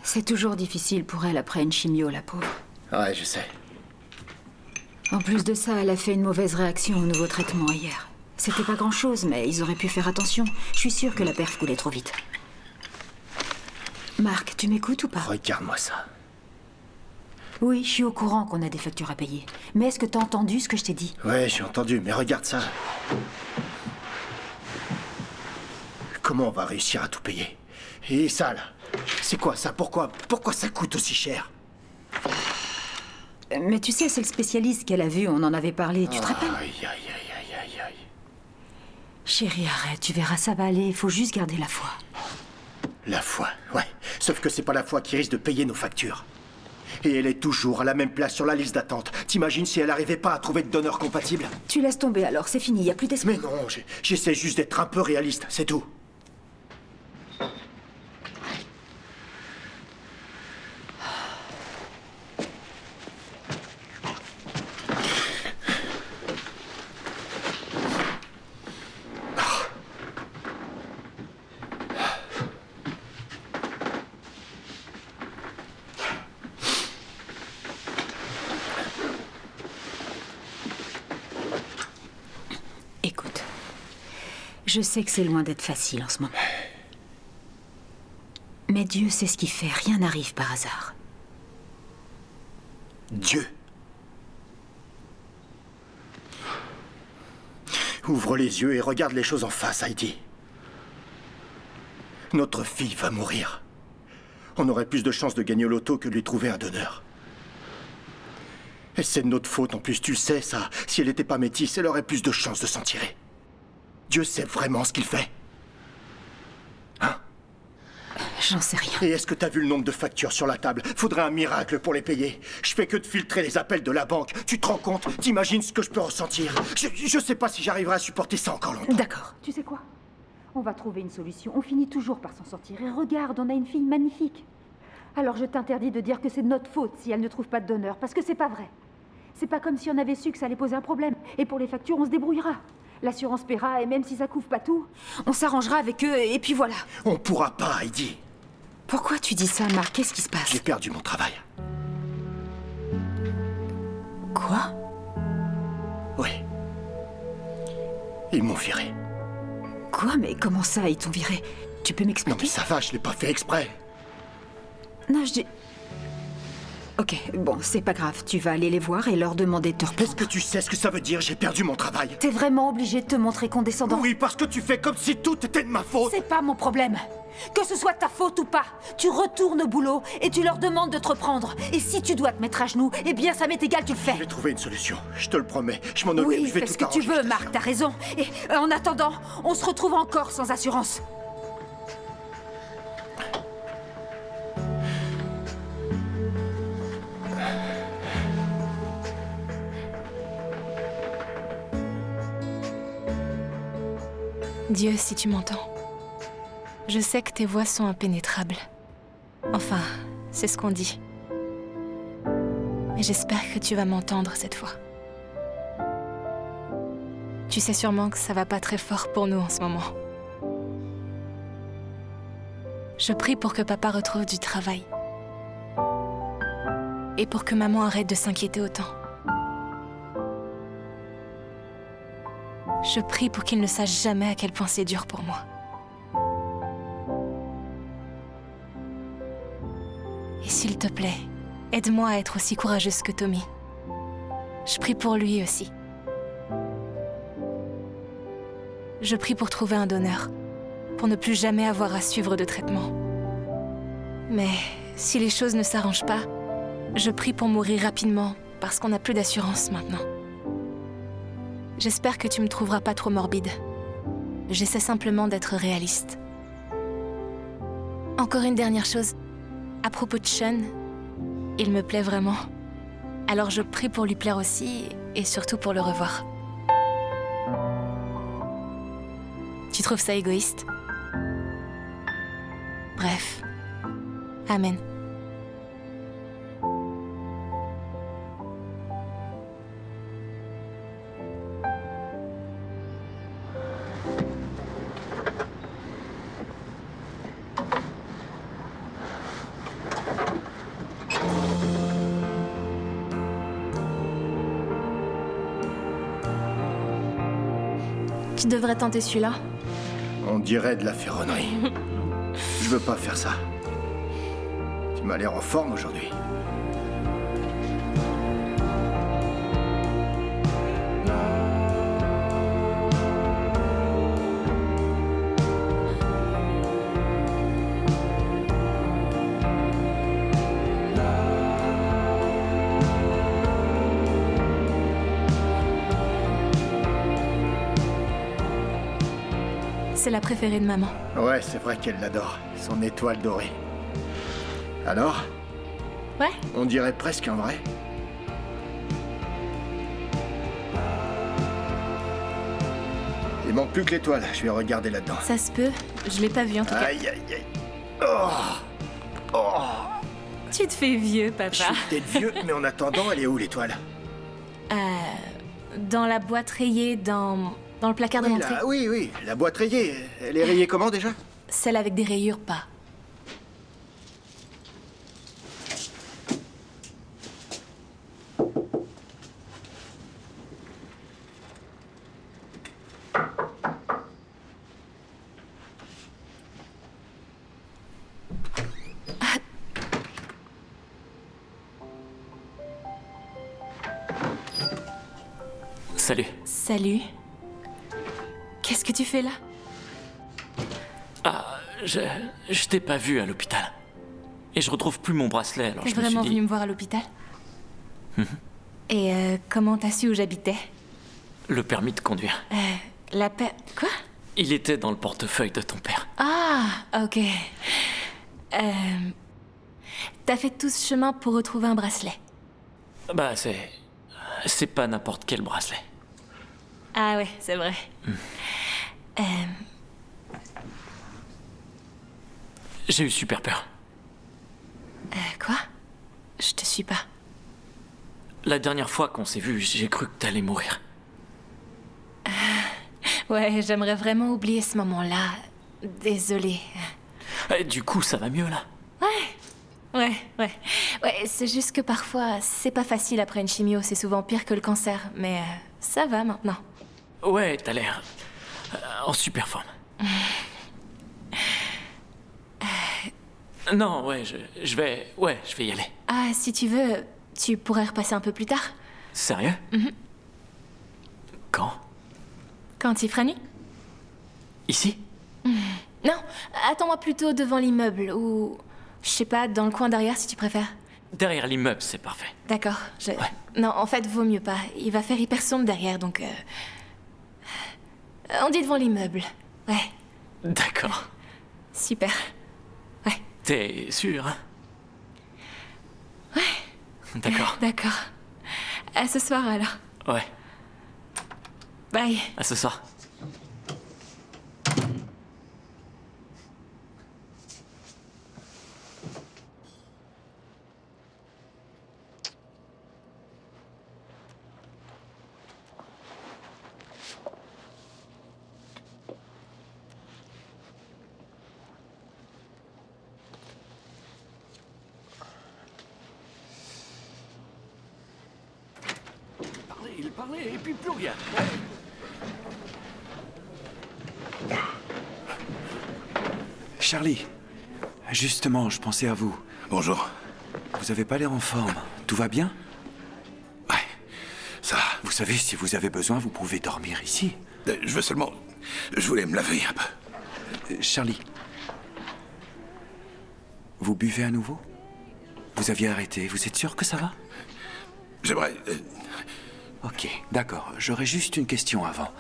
C'est toujours difficile pour elle après une chimio, la pauvre. Ouais, je sais. En plus de ça, elle a fait une mauvaise réaction au nouveau traitement hier. C'était pas grand-chose, mais ils auraient pu faire attention. Je suis sûre que la perf coulait trop vite. Marc, tu m'écoutes ou pas? Regarde-moi ça. Oui, je suis au courant qu'on a des factures à payer. Mais est-ce que t'as entendu ce que je t'ai dit? Ouais, j'ai entendu, mais regarde ça. Comment on va réussir à tout payer? Et ça, là, c'est quoi ça? Pourquoi ça coûte aussi cher? Mais tu sais, c'est le spécialiste qu'elle a vu, on en avait parlé, tu te rappelles? Aïe, aïe, aïe, aïe, aïe, aïe. Chérie, arrête, tu verras, ça va aller, il faut juste garder la foi. La foi, ouais. Sauf que c'est pas la foi qui risque de payer nos factures. Et elle est toujours à la même place sur la liste d'attente. T'imagines si elle n'arrivait pas à trouver de donneur compatible? Tu laisses tomber alors, c'est fini, y a plus d'espoir. Mais non, j'essaie juste d'être un peu réaliste, c'est tout. Écoute, je sais que c'est loin d'être facile en ce moment. Mais Dieu sait ce qu'il fait, rien n'arrive par hasard. Dieu. Ouvre les yeux et regarde les choses en face, Heidi. Notre fille va mourir. On aurait plus de chances de gagner au loto que de lui trouver un donneur. Et c'est de notre faute en plus, tu le sais ça. Si elle n'était pas métisse, elle aurait plus de chances de s'en tirer. Dieu sait vraiment ce qu'il fait. Hein? J'en sais rien. Et est-ce que t'as vu le nombre de factures sur la table? Faudrait un miracle pour les payer. Je fais que de filtrer les appels de la banque. Tu te rends compte? T'imagines ce que je peux ressentir? Je sais pas si j'arriverai à supporter ça encore longtemps. D'accord. Tu sais quoi? On va trouver une solution. On finit toujours par s'en sortir. Et regarde, on a une fille magnifique. Alors je t'interdis de dire que c'est de notre faute si elle ne trouve pas de donneur, parce que c'est pas vrai. C'est pas comme si on avait su que ça allait poser un problème. Et pour les factures, on se débrouillera. L'assurance paiera, et même si ça couvre pas tout, on s'arrangera avec eux, et puis voilà. On pourra pas, Heidi. Pourquoi tu dis ça, Marc? Qu'est-ce qui se passe? J'ai perdu mon travail. Quoi? Oui. Ils m'ont viré. Quoi? Mais comment ça, ils t'ont viré? Tu peux m'expliquer? Non mais ça va, je l'ai pas fait exprès. Non, je dis... Ok, bon, c'est pas grave. Tu vas aller les voir et leur demander de te reprendre. Est-ce que tu sais ce que ça veut dire? J'ai perdu mon travail. T'es vraiment obligé de te montrer condescendant? Oui, parce que tu fais comme si tout était de ma faute. C'est pas mon problème. Que ce soit ta faute ou pas, tu retournes au boulot et tu leur demandes de te reprendre. Et si tu dois te mettre à genoux, eh bien ça m'est égal, tu le fais. Je vais trouver une solution, je te le promets. Je m'en occupe, oui, je vais fais tout ce que tu arranger, veux, Marc, t'as raison. Et en attendant, on se retrouve encore sans assurance. Dieu, si tu m'entends. Je sais que tes voix sont impénétrables. Enfin, c'est ce qu'on dit. Mais j'espère que tu vas m'entendre cette fois. Tu sais sûrement que ça va pas très fort pour nous en ce moment. Je prie pour que papa retrouve du travail. Et pour que maman arrête de s'inquiéter autant. Je prie pour qu'il ne sache jamais à quel point c'est dur pour moi. Et s'il te plaît, aide-moi à être aussi courageuse que Tommy. Je prie pour lui aussi. Je prie pour trouver un donneur, pour ne plus jamais avoir à suivre de traitement. Mais si les choses ne s'arrangent pas, je prie pour mourir rapidement, parce qu'on n'a plus d'assurance maintenant. J'espère que tu me trouveras pas trop morbide. J'essaie simplement d'être réaliste. Encore une dernière chose. À propos de Sean, il me plaît vraiment. Alors je prie pour lui plaire aussi, et surtout pour le revoir. Tu trouves ça égoïste? Bref. Amen. Tu devrais tenter celui-là. On dirait de la ferronnerie. Je veux pas faire ça. Tu m'as l'air en forme aujourd'hui. C'est la préférée de maman. Ouais, c'est vrai qu'elle l'adore. Son étoile dorée. Alors? Ouais. On dirait presque un vrai. Il manque plus que l'étoile. Je vais regarder là-dedans. Ça se peut. Je l'ai pas vu en tout cas. Aïe, aïe, aïe. Oh! Oh! Tu te fais vieux, papa. Je suis peut-être vieux, mais en attendant, elle est où l'étoile? Dans la boîte rayée, dans le placard de l'entrée. Oui, la boîte rayée. Elle est rayée comment déjà? Celle avec des rayures, pas. Salut. Salut. Qu'est-ce que tu fais là? Ah, je t'ai pas vu à l'hôpital. Et je retrouve plus mon bracelet, alors T'es je me suis vraiment dit... venu me voir à l'hôpital? Et comment t'as su où j'habitais? Le permis de conduire. La paix... Quoi? Il était dans le portefeuille de ton père. Ah, ok. T'as fait tout ce chemin pour retrouver un bracelet? Bah, c'est pas n'importe quel bracelet. Ah ouais, c'est vrai. J'ai eu super peur. Quoi? Je te suis pas. La dernière fois qu'on s'est vu, j'ai cru que t'allais mourir. Ouais, j'aimerais vraiment oublier ce moment-là. Désolée. Du coup, ça va mieux, là? Ouais, c'est juste que parfois, c'est pas facile après une chimio, c'est souvent pire que le cancer, mais ça va maintenant. Ouais, t'as l'air en super forme. Non, ouais, je vais y aller. Ah, si tu veux, tu pourrais repasser un peu plus tard. Sérieux? Quand? Quand il fera nuit. Ici? Non, attends-moi plutôt devant l'immeuble, ou... Je sais pas, dans le coin derrière si tu préfères. Derrière l'immeuble, c'est parfait. D'accord, Non, en fait, vaut mieux pas. Il va faire hyper sombre derrière, donc... On dit devant l'immeuble. Ouais. D'accord. Super. Ouais. T'es sûr, hein? Ouais. D'accord. D'accord. À ce soir, alors. Ouais. Bye. À ce soir. Il parlait et puis plus rien. Charlie, justement, je pensais à vous. Bonjour. Vous avez pas l'air en forme. Tout va bien? Ouais, ça va. Vous savez, si vous avez besoin, vous pouvez dormir ici. Je veux seulement... Je voulais me laver un peu. Charlie, vous buvez à nouveau? Vous aviez arrêté, vous êtes sûr que ça va? J'aimerais... Ok, d'accord. J'aurais juste une question avant.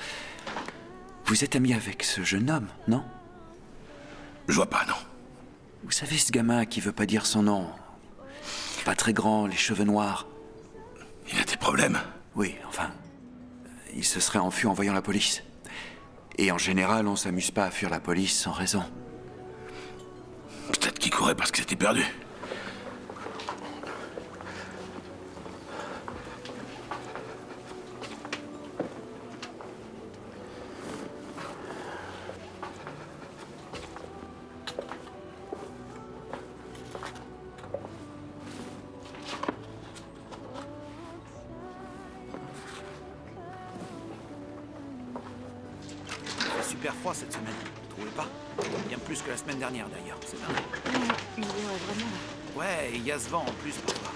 Vous êtes ami avec ce jeune homme, non? Je vois pas, non. Vous savez, ce gamin qui veut pas dire son nom. Pas très grand, les cheveux noirs. Il a des problèmes? Oui, enfin... Il se serait enfui en voyant la police. Et en général, on s'amuse pas à fuir la police sans raison. Peut-être qu'il courait parce que c'était perdu. super froid cette semaine. Vous trouvez pas? Bien plus que la semaine dernière d'ailleurs, c'est dingue. Ouais, vraiment là. Ouais, et il y a ce vent en plus parfois.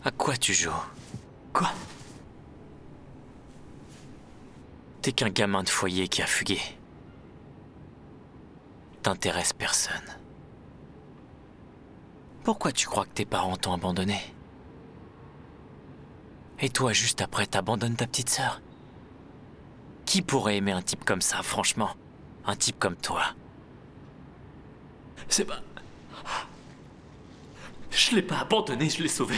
À quoi tu joues? Quoi? T'es qu'un gamin de foyer qui a fugué. T'intéresses personne. Pourquoi tu crois que tes parents t'ont abandonné? Et toi, juste après, t'abandonnes ta petite sœur? Qui pourrait aimer un type comme ça, franchement? Un type comme toi? C'est pas... Je l'ai pas abandonné, je l'ai sauvé.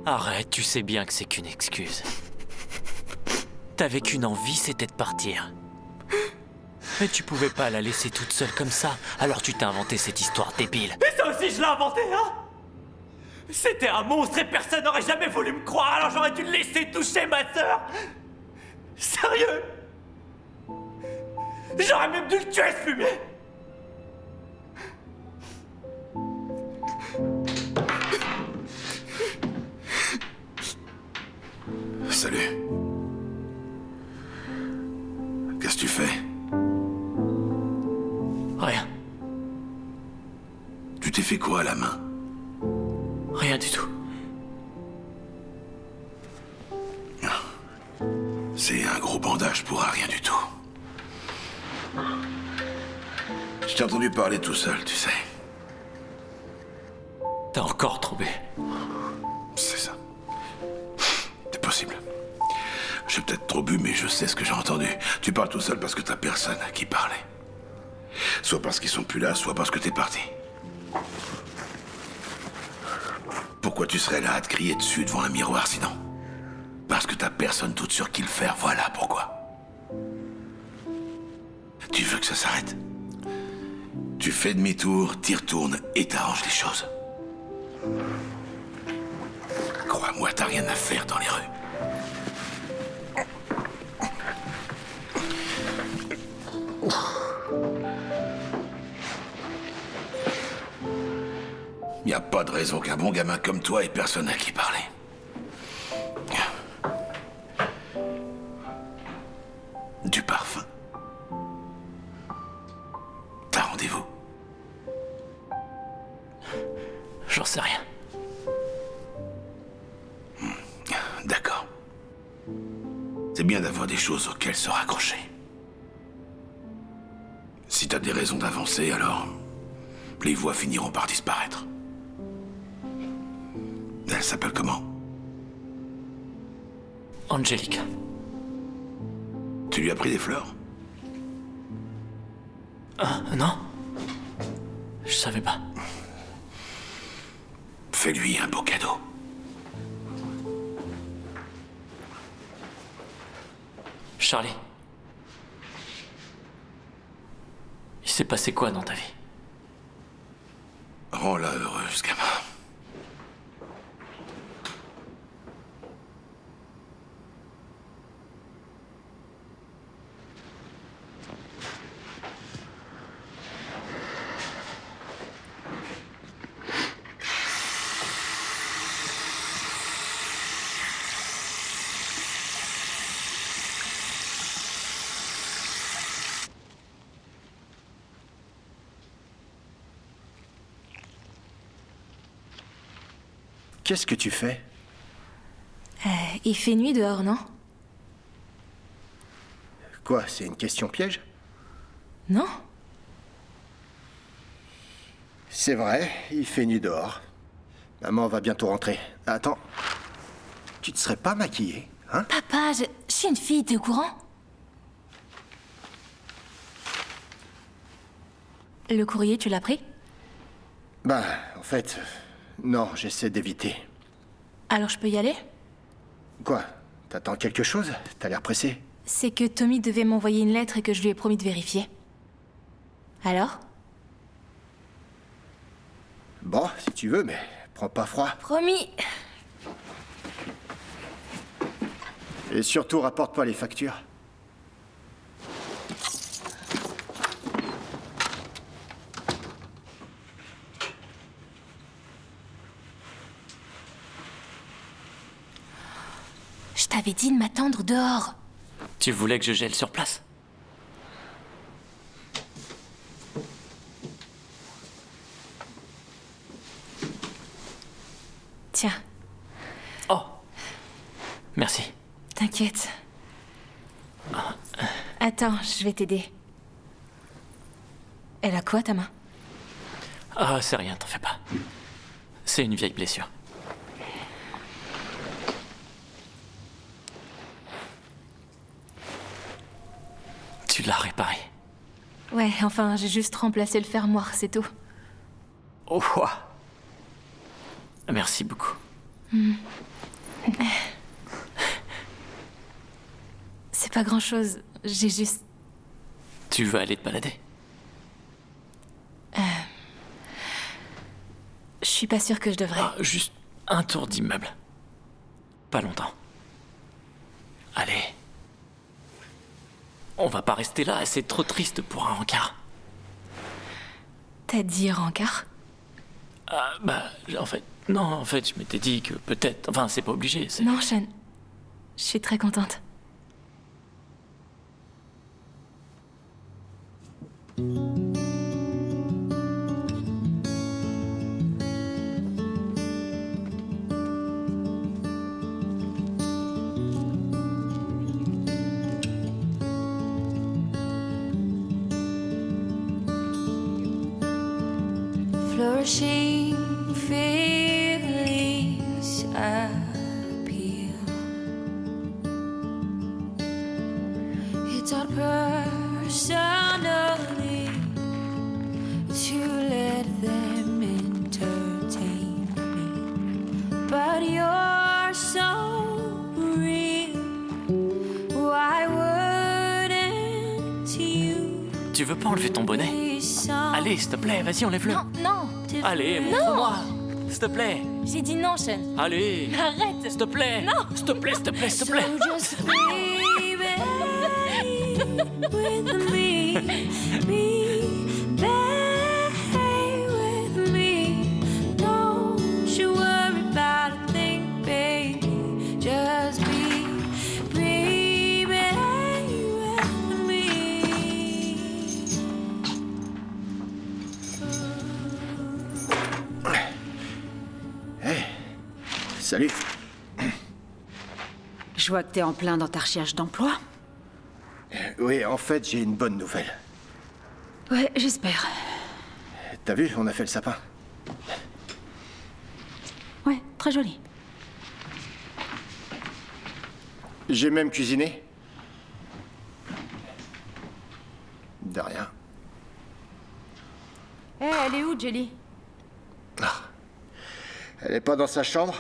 Arrête, tu sais bien que c'est qu'une excuse. T'avais qu'une envie, c'était de partir. Mais tu pouvais pas la laisser toute seule comme ça, alors tu t'es inventé cette histoire débile. Et ça aussi, je l'ai inventé, hein? C'était un monstre et personne n'aurait jamais voulu me croire, alors j'aurais dû le laisser toucher ma sœur. Sérieux? J'aurais même dû le tuer, ce fumier. Salut. Qu'est-ce que tu fais? Rien. Tu t'es fait quoi à la main? Rien du tout. C'est un gros bandage pour un rien du tout. Je t'ai entendu parler tout seul, tu sais. T'as encore trouvé. C'est ça. C'est possible. J'ai peut-être trop bu, mais je sais ce que j'ai entendu. Tu parles tout seul parce que t'as personne à qui parler. Soit parce qu'ils sont plus là, soit parce que t'es parti. Pourquoi tu serais là à te crier dessus devant un miroir sinon? Parce que t'as personne toute sur qui le faire, voilà pourquoi. Tu veux que ça s'arrête? Tu fais demi-tour, t'y retournes et t'arranges les choses. Crois-moi, t'as rien à faire dans les rues. Y a pas de raison qu'un bon gamin comme toi ait personne à qui parler. Du parfum. T'as rendez-vous? J'en sais rien. D'accord. C'est bien d'avoir des choses auxquelles se raccrocher. Si t'as des raisons d'avancer, alors les voix finiront par disparaître. Elle s'appelle comment? Angelica. Tu lui as pris des fleurs? Non. Je savais pas. Fais-lui un beau cadeau. Charlie. Il s'est passé quoi dans ta vie? Rends-la heureuse, gamin. Qu'est-ce que tu fais? Il fait nuit dehors, non? Quoi, c'est une question piège? Non? C'est vrai, il fait nuit dehors. Maman va bientôt rentrer. Attends, tu te serais pas maquillée, hein? Papa, je suis une fille, t'es au courant? Le courrier, tu l'as pris? Bah, en fait, non, j'essaie d'éviter. Alors je peux y aller? Quoi? T'attends quelque chose? T'as l'air pressé. C'est que Tommy devait m'envoyer une lettre et que je lui ai promis de vérifier. Alors? Bon, si tu veux, mais prends pas froid. Promis! Et surtout, rapporte pas les factures. Je t'avais dit de m'attendre dehors. Tu voulais que je gèle sur place? Tiens. Oh. Merci. T'inquiète. Attends, je vais t'aider. Elle a quoi, ta main? Ah, c'est rien, t'en fais pas. C'est une vieille blessure. Tu l'as réparé. Ouais, enfin, j'ai juste remplacé le fermoir, c'est tout. Oh, ouah. Merci beaucoup. C'est pas grand-chose, j'ai juste... Tu veux aller te balader? Je suis pas sûre que je devrais. Ah, juste un tour d'immeuble. Pas longtemps. Allez. On va pas rester là, c'est trop triste pour un rencard. T'as dit rencard? Ah, bah, en fait... Non, en fait, je m'étais dit que peut-être... Enfin, c'est pas obligé, c'est... Non, Sean. Je suis très contente. Flourishing feelings appeal. It's not personally to let them entertain me, but you're so real. Why wouldn't you? Tu veux pas enlever ton bonnet? Allez, s'il te plaît, vas-y, enlève-le. Non, non. Allez, montre-moi. S'il te plaît. J'ai dit non, Sean. Allez. Arrête. S'il te plaît. Non. S'il te plaît, s'il te plaît, s'il te plaît. So just baby, with me, stay with me. Don't you worry about a thing, baby. Just be with me. Hey, salut. Je vois que t'es en plein dans ta recherche d'emploi. Oui, en fait, j'ai une bonne nouvelle. Ouais, j'espère. T'as vu, on a fait le sapin. Ouais, très joli. J'ai même cuisiné. De rien. Hé, elle est où, Jelly? Elle est pas dans sa chambre?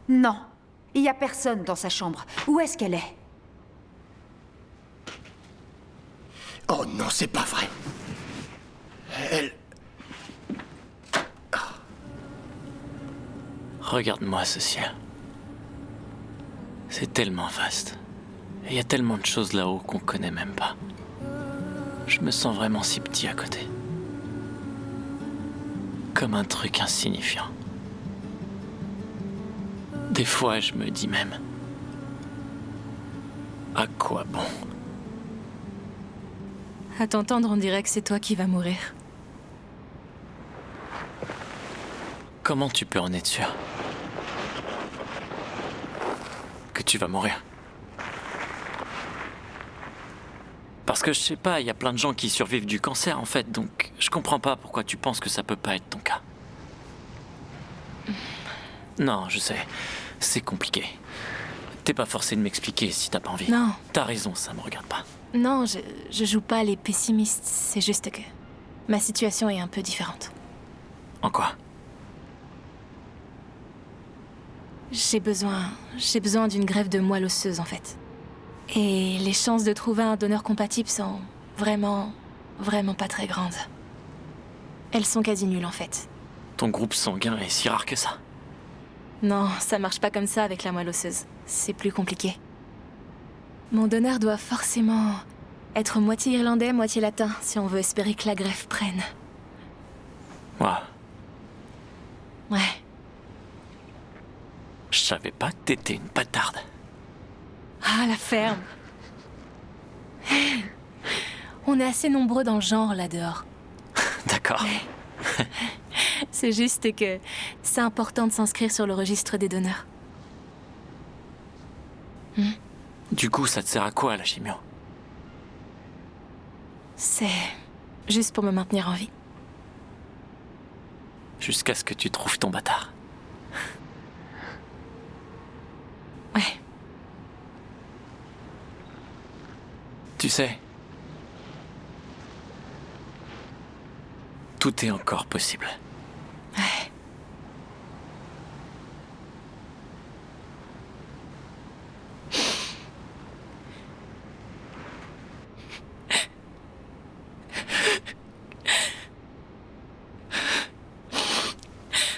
Non. Il y a personne dans sa chambre. Où est-ce qu'elle est? Oh non, c'est pas vrai. Elle... Regarde-moi ce ciel. C'est tellement vaste. Et il y a tellement de choses là-haut qu'on connaît même pas. Je me sens vraiment si petit à côté. Comme un truc insignifiant. Des fois, je me dis même... À quoi bon? À t'entendre, on dirait que c'est toi qui vas mourir. Comment tu peux en être sûr? Que tu vas mourir? Parce que je sais pas, il y a plein de gens qui survivent du cancer en fait, donc je comprends pas pourquoi tu penses que ça peut pas être ton cas. Non, je sais, c'est compliqué. T'es pas forcé de m'expliquer si t'as pas envie. Non. T'as raison, ça me regarde pas. Non, je joue pas les pessimistes, c'est juste que ma situation est un peu différente. En quoi? J'ai besoin d'une greffe de moelle osseuse en fait. Et les chances de trouver un donneur compatible sont vraiment pas très grandes. Elles sont quasi nulles en fait. Ton groupe sanguin est si rare que ça? Non, ça marche pas comme ça avec la moelle osseuse. C'est plus compliqué. Mon donneur doit forcément être moitié irlandais, moitié latin, si on veut espérer que la greffe prenne. Ouais. Ouais. Je savais pas que t'étais une bâtarde. Ah, la ferme. On est assez nombreux dans le genre, là, dehors. D'accord. C'est juste que c'est important de s'inscrire sur le registre des donneurs. Du coup, ça te sert à quoi, la chimio? C'est juste pour me maintenir en vie. Jusqu'à ce que tu trouves ton bâtard. Ouais. Tu sais, tout est encore possible. Ouais.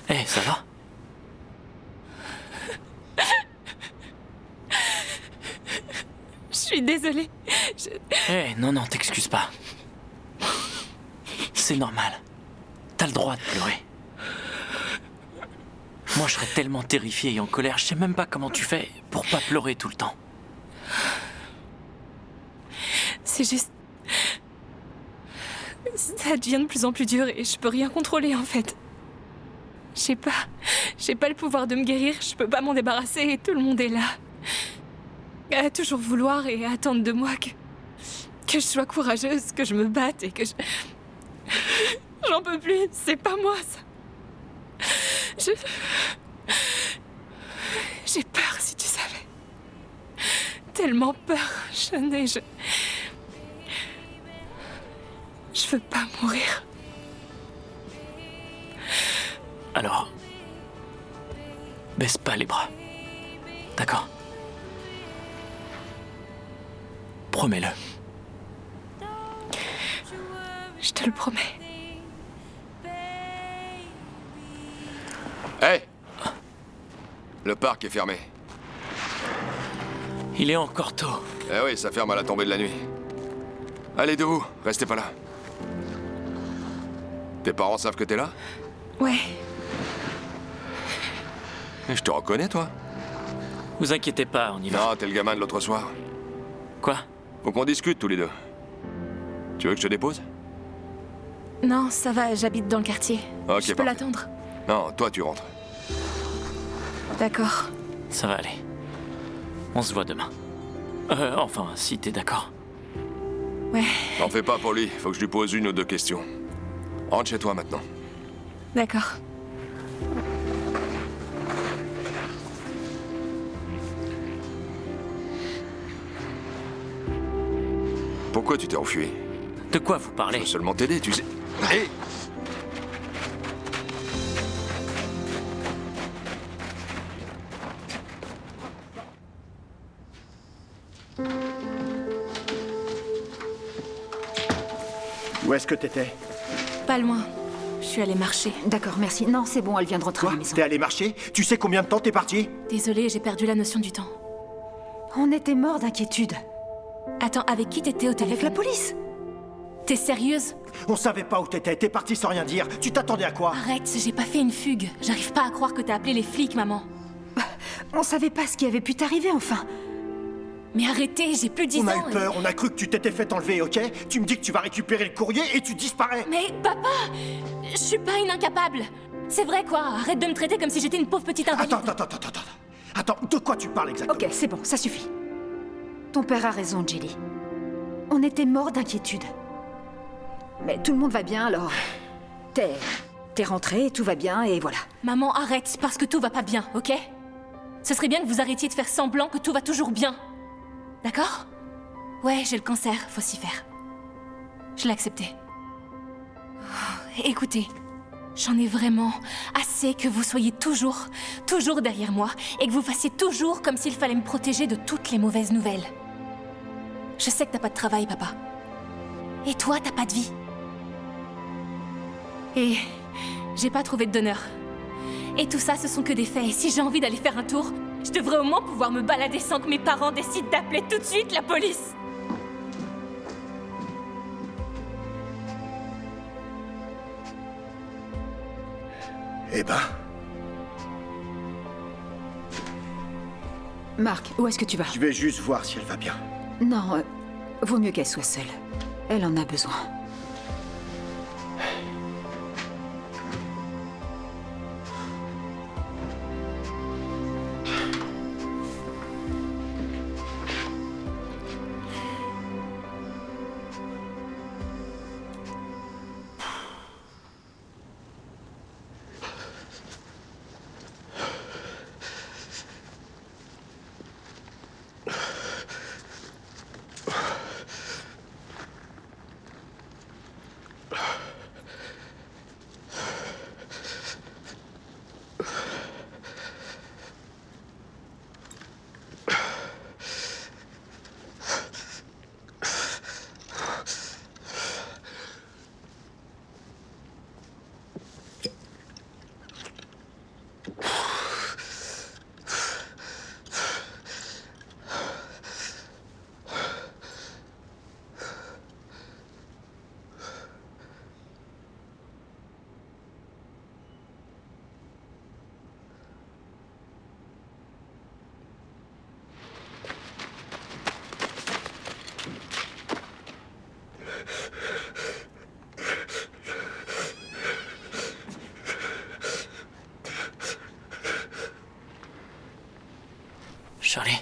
Hé, ça va? Je suis désolée. Hé, non, t'excuses pas. C'est normal. T'as le droit de pleurer. Moi, je serais tellement terrifié et en colère, je sais même pas comment tu fais pour pas pleurer tout le temps. C'est juste... Ça devient de plus en plus dur et je peux rien contrôler en fait. J'ai pas le pouvoir de me guérir, je peux pas m'en débarrasser et tout le monde est là. À toujours vouloir et attendre de moi que je sois courageuse, que je me batte et que je... J'en peux plus, c'est pas moi ça. J'ai peur si tu savais. Tellement peur, je veux pas mourir. Alors, baisse pas les bras. D'accord? Promets-le. Je te le promets. Hé! Le parc est fermé. Il est encore tôt. Eh oui, ça ferme à la tombée de la nuit. Allez, debout, restez pas là. Tes parents savent que t'es là? Ouais. Et je te reconnais, toi? Vous inquiétez pas, on y va. Non, t'es le gamin de l'autre soir. Quoi? Faut qu'on discute tous les deux. Tu veux que je te dépose? Non, ça va, j'habite dans le quartier. Ok, je peux parfait. l'attendre. Non, toi tu rentres. D'accord. Ça va aller. On se voit demain. Enfin, si t'es d'accord. Ouais, T'en fais pas pour lui, faut que je lui pose une ou deux questions. Rentre chez toi maintenant. d'accord. Pourquoi tu t'es enfui? De quoi vous parlez? Je veux seulement t'aider, tu sais. Hé! Où est-ce que t'étais? Pas loin. Je suis allée marcher. D'accord, merci. Non, c'est bon, elle vient de rentrer à la maison. T'es allé marcher? Tu sais combien de temps t'es parti? Désolée, j'ai perdu la notion du temps. On était morts d'inquiétude. Attends, avec qui t'étais au téléphone? Avec la police. T'es sérieuse? On savait pas où t'étais, t'es parti sans rien dire. Tu t'attendais à quoi? Arrête, j'ai pas fait une fugue. J'arrive pas à croire que t'as appelé les flics, maman. On savait pas ce qui avait pu t'arriver, enfin. Mais arrêtez, j'ai plus 10 ans. On a eu peur, on a cru que tu t'étais fait enlever, ok? Tu me dis que tu vas récupérer le courrier et tu disparais. Mais papa, je suis pas une incapable. C'est vrai quoi, arrête de me traiter comme si j'étais une pauvre petite invalide. Attends, de quoi tu parles exactement? Ok, c'est bon, ça suffit. Ton père a raison, Jelly. On était morts d'inquiétude. Mais tout le monde va bien, alors... T'es rentrée, tout va bien, et voilà. Maman, arrête, parce que tout va pas bien, ok? Ce serait bien que vous arrêtiez de faire semblant que tout va toujours bien. D'accord? Ouais, j'ai le cancer, faut s'y faire. Je l'ai accepté. Oh, écoutez, j'en ai vraiment assez que vous soyez toujours derrière moi et que vous fassiez toujours comme s'il fallait me protéger de toutes les mauvaises nouvelles. Je sais que t'as pas de travail, papa. Et toi, t'as pas de vie. Et j'ai pas trouvé de donneur. Et tout ça, ce sont que des faits. Et si j'ai envie d'aller faire un tour, je devrais au moins pouvoir me balader sans que mes parents décident d'appeler tout de suite la police. Eh ben... Marc, où est-ce que tu vas? Je vais juste voir si elle va bien. Non, vaut mieux qu'elle soit seule. Elle en a besoin. Charlie.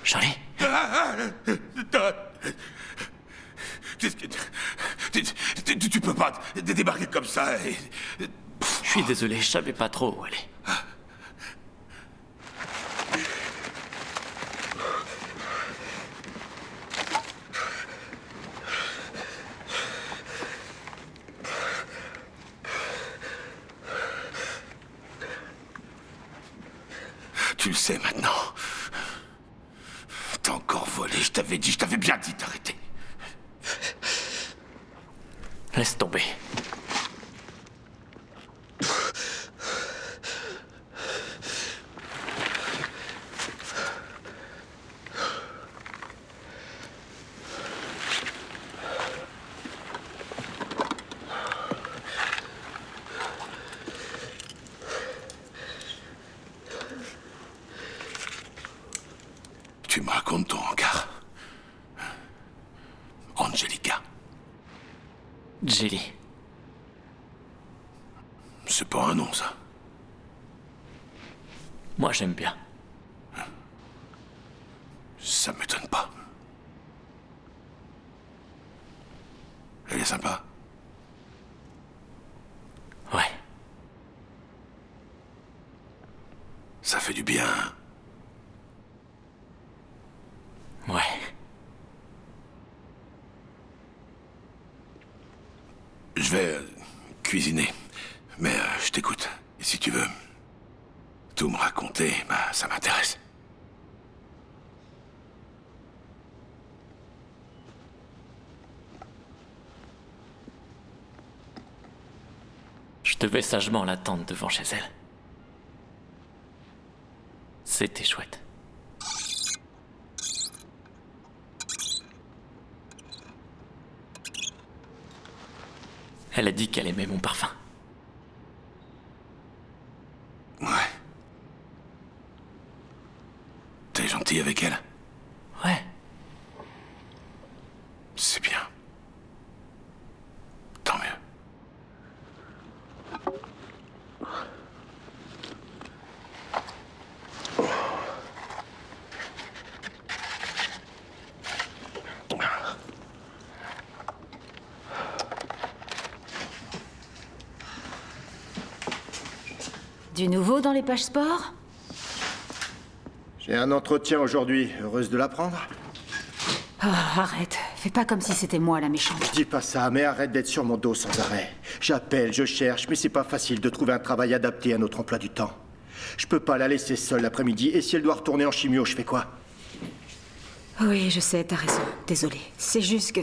Charlie. Tu peux pas débarquer comme ça et... Je suis désolé, je savais pas trop où aller. Tu le sais maintenant. T'as encore volé, je t'avais bien dit d'arrêter. Laisse tomber. Tu me racontes ton encart. Angelica. Jelly. C'est pas un nom, ça. Moi, j'aime bien. Ça m'étonne pas. Elle est sympa. Ouais. Ça fait du bien. Ouais. Je vais cuisiner. Mais je t'écoute. Et si tu veux tout me raconter, bah ça m'intéresse. Je devais sagement l'attendre devant chez elle. C'était chouette. Elle a dit qu'elle aimait mon parfum. Ouais. gentil avec elle? Ouais. C'est bien. Tant mieux. Du nouveau dans les pages sport? J'ai un entretien aujourd'hui. Heureuse de l'apprendre? Ah, arrête. Fais pas comme si c'était moi la méchante. Je dis pas ça, mais arrête d'être sur mon dos sans arrêt. J'appelle, je cherche, mais c'est pas facile de trouver un travail adapté à notre emploi du temps. Je peux pas la laisser seule l'après-midi, et si elle doit retourner en chimio, je fais quoi? Oui, je sais, t'as raison. Désolée. C'est juste que...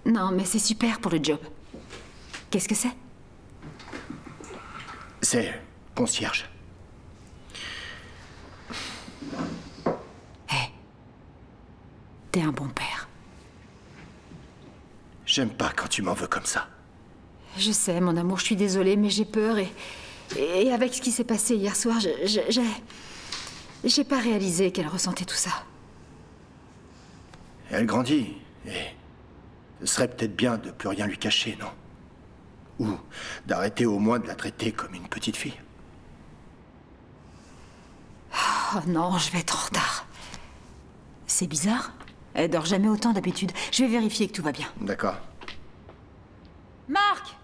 Non, mais c'est super pour le job. Qu'est-ce que c'est? C'est concierge. T'es un bon père. J'aime pas quand tu m'en veux comme ça. Je sais, mon amour, je suis désolée, mais j'ai peur et avec ce qui s'est passé hier soir, j'ai pas réalisé qu'elle ressentait tout ça. Elle grandit, et ce serait peut-être bien de plus rien lui cacher, non? Ou d'arrêter au moins de la traiter comme une petite fille. Oh non, je vais être en retard. C'est bizarre. Elle dort jamais autant d'habitude. Je vais vérifier que tout va bien. D'accord. Marc!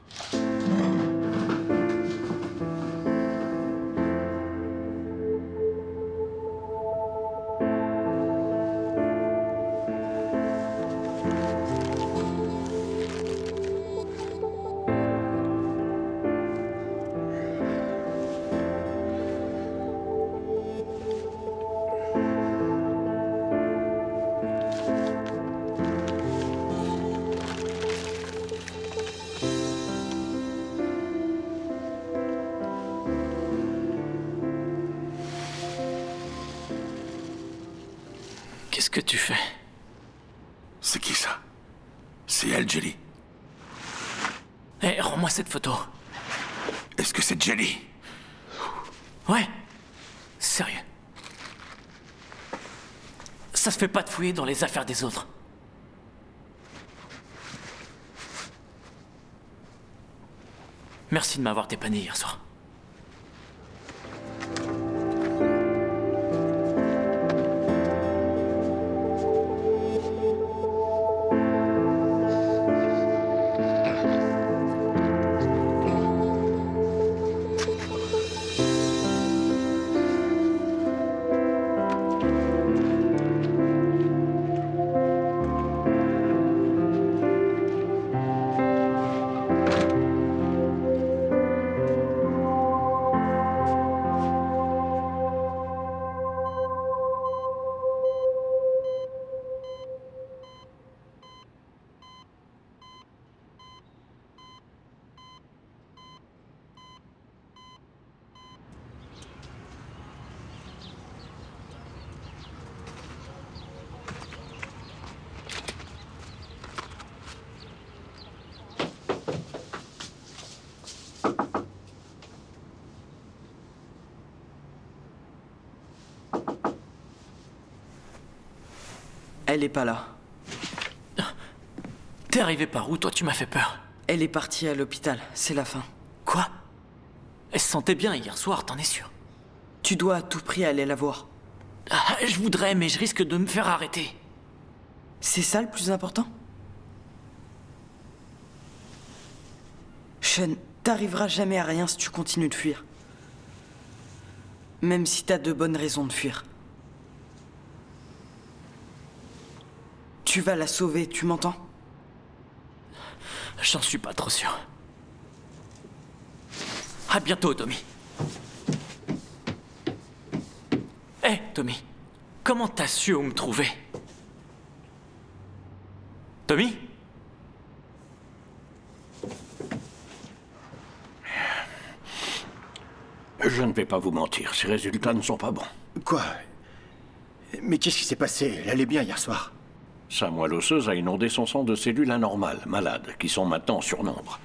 Qu'est-ce que tu fais? C'est qui ça? C'est elle, Jelly? Hé, rends-moi cette photo. Est-ce que c'est Jelly? Ouais. Sérieux. Ça se fait pas de fouiller dans les affaires des autres. Merci de m'avoir dépanné hier soir. Elle est pas là. T'es arrivé par où, toi? Tu m'as fait peur. Elle est partie à l'hôpital, c'est la fin. Quoi? Elle se sentait bien hier soir, t'en es sûr? Tu dois à tout prix aller la voir. Ah, je voudrais, mais je risque de me faire arrêter. C'est ça le plus important? Sean, t'arriveras jamais à rien si tu continues de fuir. Même si t'as de bonnes raisons de fuir. Tu vas la sauver, tu m'entends? J'en suis pas trop sûr. À bientôt, Tommy. Hé, Tommy. Comment t'as su où me trouver? Tommy? Je ne vais pas vous mentir, ces résultats ne sont pas bons. Quoi? Mais qu'est-ce qui s'est passé? Elle allait bien hier soir. Sa moelle osseuse a inondé son sang de cellules anormales, malades, qui sont maintenant en surnombre.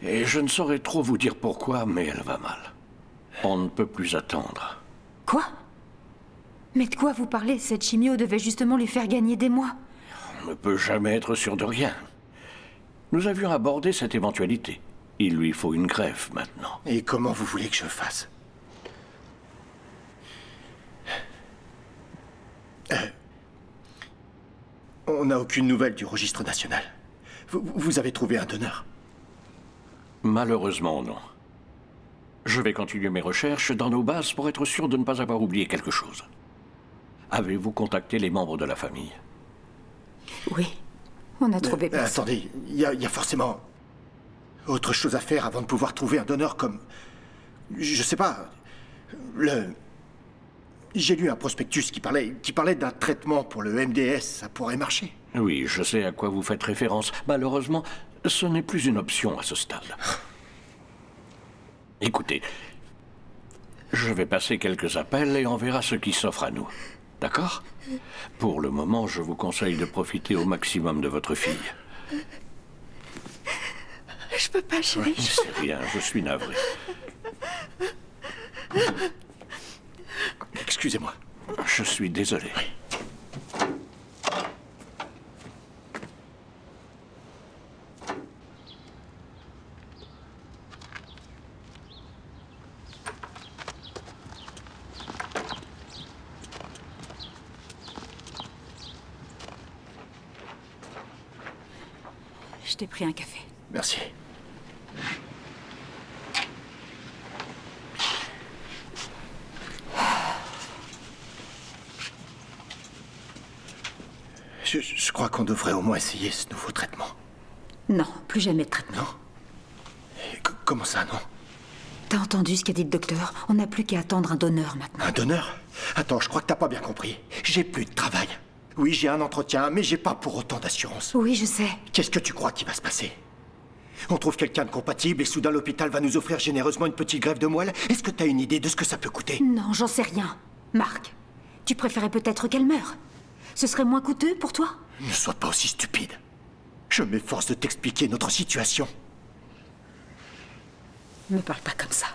Et je ne saurais trop vous dire pourquoi, mais elle va mal. On ne peut plus attendre. Quoi? Mais de quoi vous parlez? Cette chimio devait justement lui faire gagner des mois. On ne peut jamais être sûr de rien. Nous avions abordé cette éventualité. Il lui faut une greffe maintenant. Et comment vous voulez que je fasse? On n'a aucune nouvelle du registre national. Vous avez trouvé un donneur? Malheureusement, non. Je vais continuer mes recherches dans nos bases pour être sûr de ne pas avoir oublié quelque chose. Avez-vous contacté les membres de la famille? Oui, on a trouvé personne. Attendez, il y a forcément autre chose à faire avant de pouvoir trouver un donneur comme... Je sais pas... J'ai lu un prospectus qui parlait d'un traitement pour le MDS. Ça pourrait marcher. Oui, je sais à quoi vous faites référence. Malheureusement, ce n'est plus une option à ce stade. Écoutez, je vais passer quelques appels et on verra ce qui s'offre à nous. D'accord? Pour le moment, je vous conseille de profiter au maximum de votre fille. Je peux pas, chérie. C'est rien, je suis navré. Excusez-moi. Je suis désolé. Je t'ai pris un café. Merci. Je crois qu'on devrait au moins essayer ce nouveau traitement. Non, plus jamais de traitement. Comment ça, non? T'as entendu ce qu'a dit le docteur? On n'a plus qu'à attendre un donneur maintenant. Un donneur? Attends, je crois que t'as pas bien compris. J'ai plus de travail. Oui, j'ai un entretien, mais j'ai pas pour autant d'assurance. Oui, je sais. Qu'est-ce que tu crois qui va se passer? On trouve quelqu'un de compatible et soudain l'hôpital va nous offrir généreusement une petite greffe de moelle? Est-ce que t'as une idée de ce que ça peut coûter? Non, j'en sais rien. Marc, tu préférais peut-être qu'elle meure. Ce serait moins coûteux pour toi? Ne sois pas aussi stupide. Je m'efforce de t'expliquer notre situation. Me parle pas comme ça.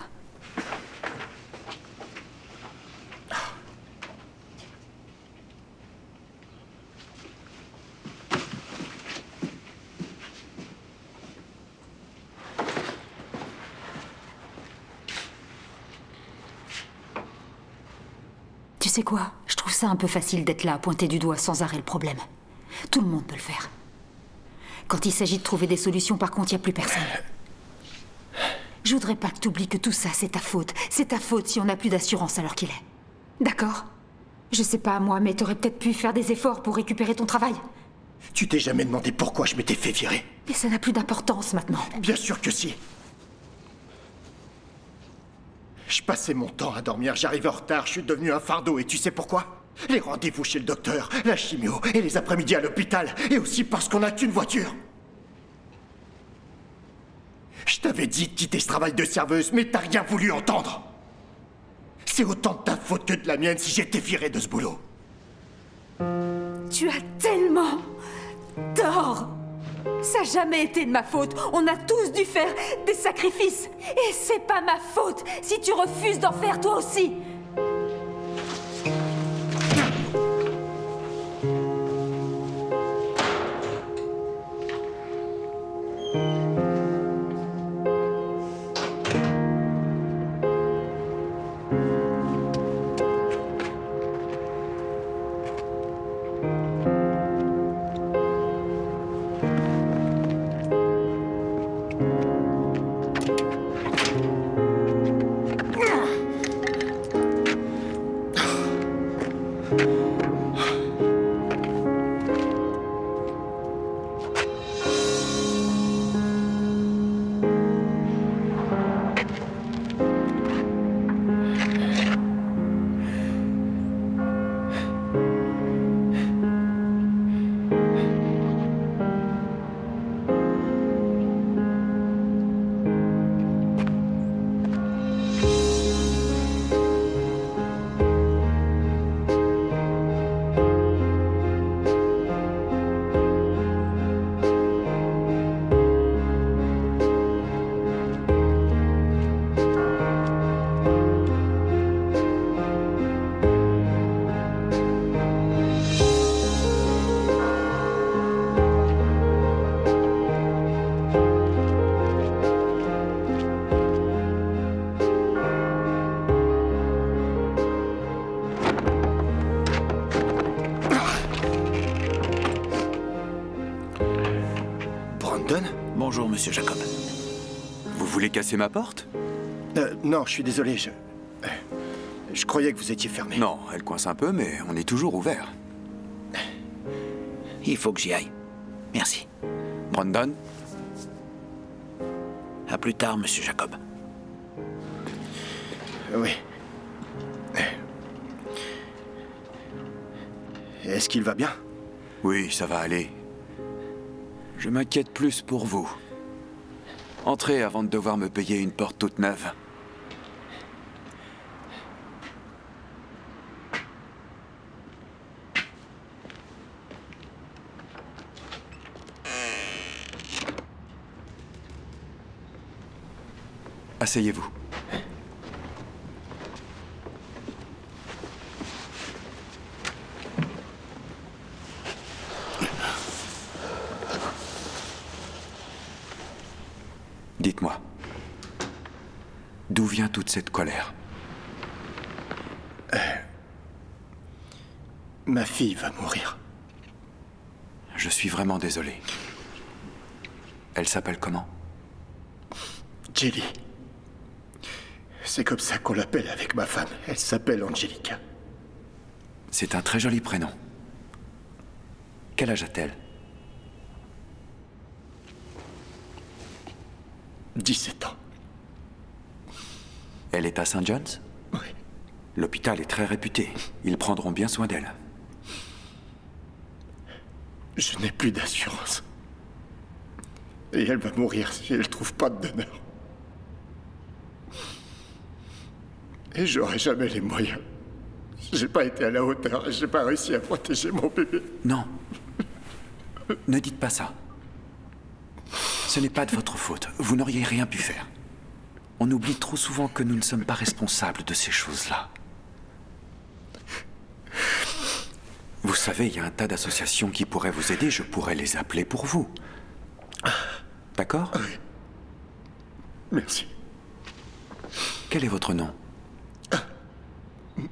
Tu sais quoi? Je trouve ça un peu facile d'être là à pointer du doigt sans arrêt le problème. Tout le monde peut le faire. Quand il s'agit de trouver des solutions, par contre, il n'y a plus personne. Je voudrais pas que tu oublies que tout ça, c'est ta faute. C'est ta faute si on n'a plus d'assurance à l'heure qu'il est. D'accord? Je sais pas, moi, mais t'aurais peut-être pu faire des efforts pour récupérer ton travail. Tu t'es jamais demandé pourquoi je m'étais fait virer? Mais ça n'a plus d'importance maintenant. Bien sûr que si. Je passais mon temps à dormir, j'arrivais en retard, je suis devenu un fardeau, et tu sais pourquoi? Les rendez-vous chez le docteur, la chimio, et les après-midi à l'hôpital, et aussi parce qu'on n'a qu'une voiture. Je t'avais dit de quitter ce travail de serveuse, mais t'as rien voulu entendre. C'est autant de ta faute que de la mienne si j'étais viré de ce boulot. Tu as tellement tort. Ça n'a jamais été de ma faute. On a tous dû faire des sacrifices. Et c'est pas ma faute si tu refuses d'en faire toi aussi. Bonjour, monsieur Jacob. Vous voulez casser ma porte? Non, je suis désolé, je croyais que vous étiez fermé. Non, elle coince un peu, mais on est toujours ouvert. Il faut que j'y aille. Merci. Brandon? À plus tard, monsieur Jacob. Oui. Est-ce qu'il va bien? Oui, ça va aller. Je m'inquiète plus pour vous. Entrez avant de devoir me payer une porte toute neuve. Asseyez-vous. Dites-moi, d'où vient toute cette colère? Ma fille va mourir. Je suis vraiment désolé. Elle s'appelle comment? Jelly. C'est comme ça qu'on l'appelle avec ma femme. Elle s'appelle Angelica. C'est un très joli prénom. Quel âge a-t-elle? 17 ans. Elle est à St. John's? Oui. L'hôpital est très réputé. Ils prendront bien soin d'elle. Je n'ai plus d'assurance. Et elle va mourir si elle ne trouve pas de donneur. Et j'aurai jamais les moyens. J'ai pas été à la hauteur et j'ai pas réussi à protéger mon bébé. Non. Ne dites pas ça. Ce n'est pas de votre faute. Vous n'auriez rien pu faire. On oublie trop souvent que nous ne sommes pas responsables de ces choses-là. Vous savez, il y a un tas d'associations qui pourraient vous aider. Je pourrais les appeler pour vous. D'accord? Oui. Merci. Quel est votre nom?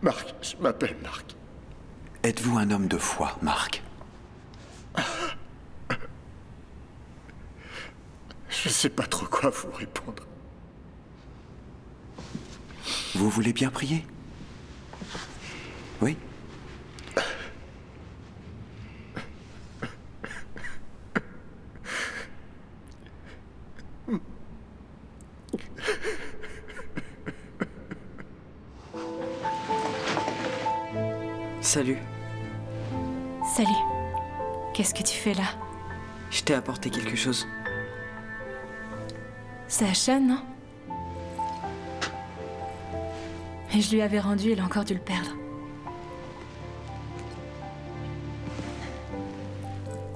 Marc, je m'appelle Marc. Êtes-vous un homme de foi, Marc? Je sais pas trop quoi vous répondre. Vous voulez bien prier? Oui? Salut. Salut. Qu'est-ce que tu fais là? Je t'ai apporté quelque chose. C'est à Sean, non? Et je lui avais rendu, il a encore dû le perdre.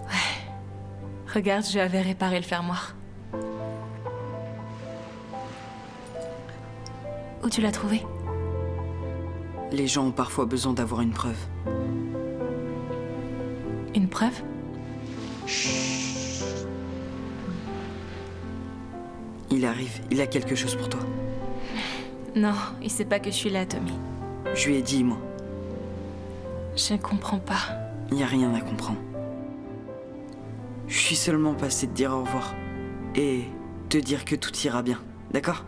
Ouais. Regarde, je lui avais réparé le fermoir. Où tu l'as trouvé? Les gens ont parfois besoin d'avoir une preuve. Une preuve? Il arrive, il a quelque chose pour toi. Non, il sait pas que je suis là, Tommy. Je lui ai dit, moi. Je ne comprends pas. Il n'y a rien à comprendre. Je suis seulement passé te dire au revoir. Et te dire que tout ira bien, d'accord?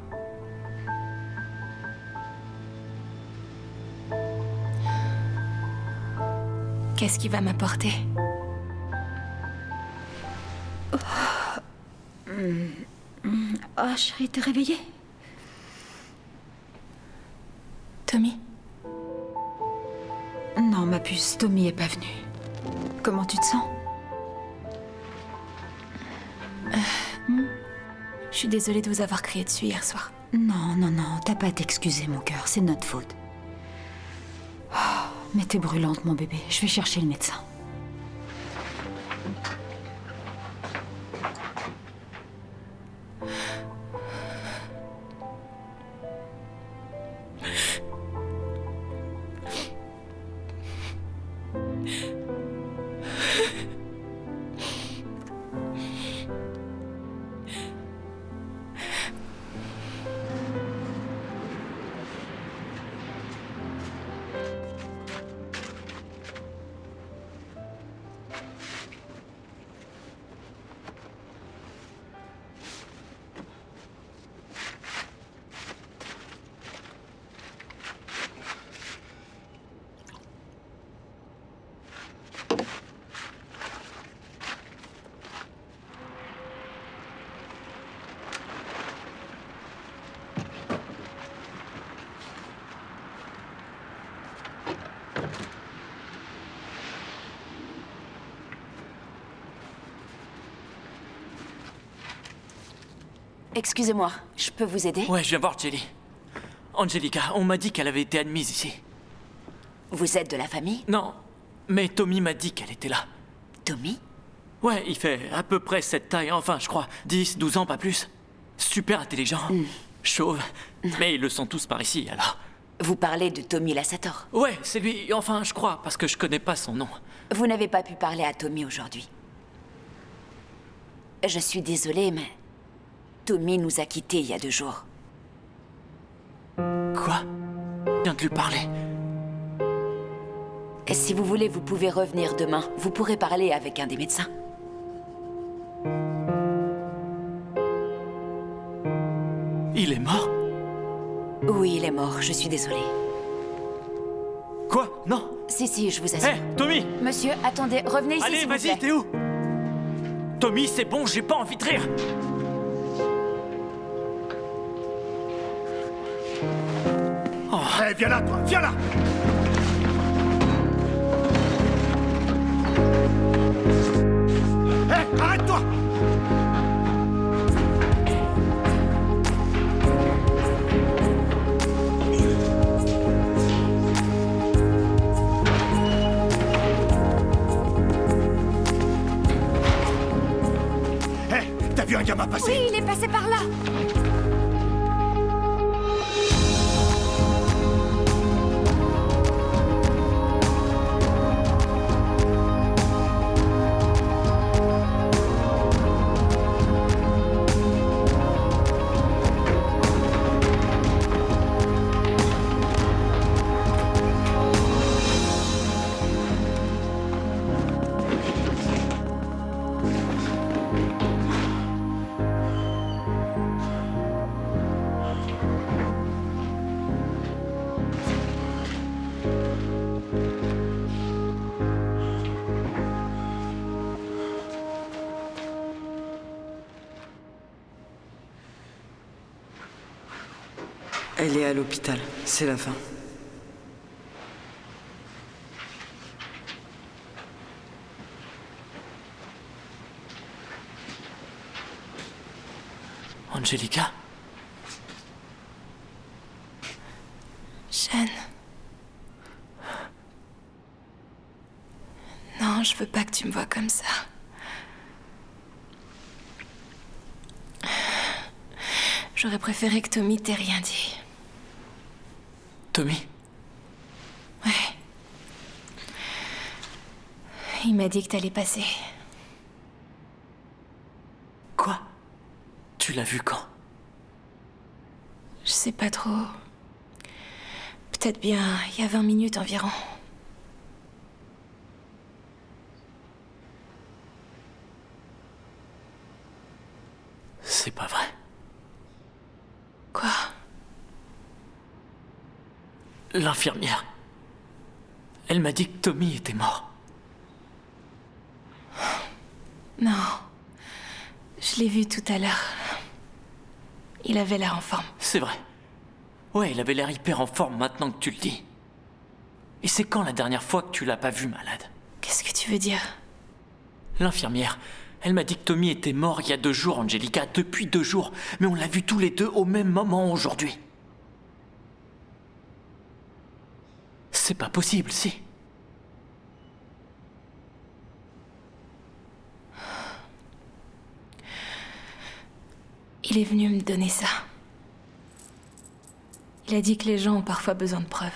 Qu'est-ce qu'il va m'apporter? Oh, chérie, t'es réveillée? Tommy? Non, ma puce, Tommy est pas venu. Comment tu te sens? Je suis désolée de vous avoir crié dessus hier soir. Non, non, non, t'as pas à t'excuser, mon cœur, c'est notre faute. Oh, mais t'es brûlante, mon bébé. Je vais chercher le médecin. excusez-moi, je peux vous aider? Ouais, je viens voir Jelly. Angelica, on m'a dit qu'elle avait été admise ici. Vous êtes de la famille? Non, mais Tommy m'a dit qu'elle était là. Tommy? Ouais, il fait à peu près cette taille, enfin, je crois, 10, 12 ans, pas plus. Super intelligent, chauve, mais ils le sont tous par ici, alors. Vous parlez de Tommy Lassator? Ouais, c'est lui, enfin, je crois, parce que je connais pas son nom. Vous n'avez pas pu parler à Tommy aujourd'hui. Je suis désolée, mais Tommy nous a quittés il y a 2 jours. Quoi? Je viens de lui parler. Et si vous voulez, vous pouvez revenir demain. Vous pourrez parler avec un des médecins. Il est mort? Oui, il est mort, je suis désolée. Quoi? Non? Si, je vous assure. Hé, Tommy! Monsieur, attendez, revenez ici, allez, s'il vous vas-y, plaît. t'es où? Tommy, c'est bon, j'ai pas envie de rire. Oh. Hé, viens là, toi, viens là! Hé, arrête-toi! Hé, t'as vu un gamin passer? Oui, il est passé par là. Elle est à l'hôpital, c'est la fin. Angelica? Jeanne. Non, je veux pas que tu me vois comme ça. J'aurais préféré que Tommy t'ait rien dit. Tommy? Ouais. Il m'a dit que t'allais passer. Quoi? Tu l'as vu quand? Je sais pas trop. Peut-être bien il y a 20 minutes environ. C'est pas vrai. Quoi? L'infirmière. Elle m'a dit que Tommy était mort. Non. Je l'ai vu tout à l'heure. Il avait l'air en forme. C'est vrai. Ouais, il avait l'air hyper en forme maintenant que tu le dis. Et c'est quand la dernière fois que tu l'as pas vu malade? Qu'est-ce que tu veux dire? L'infirmière. Elle m'a dit que Tommy était mort il y a 2 jours, Angelica, depuis 2 jours. Mais on l'a vu tous les deux au même moment aujourd'hui. C'est pas possible, si. Il est venu me donner ça. Il a dit que les gens ont parfois besoin de preuves.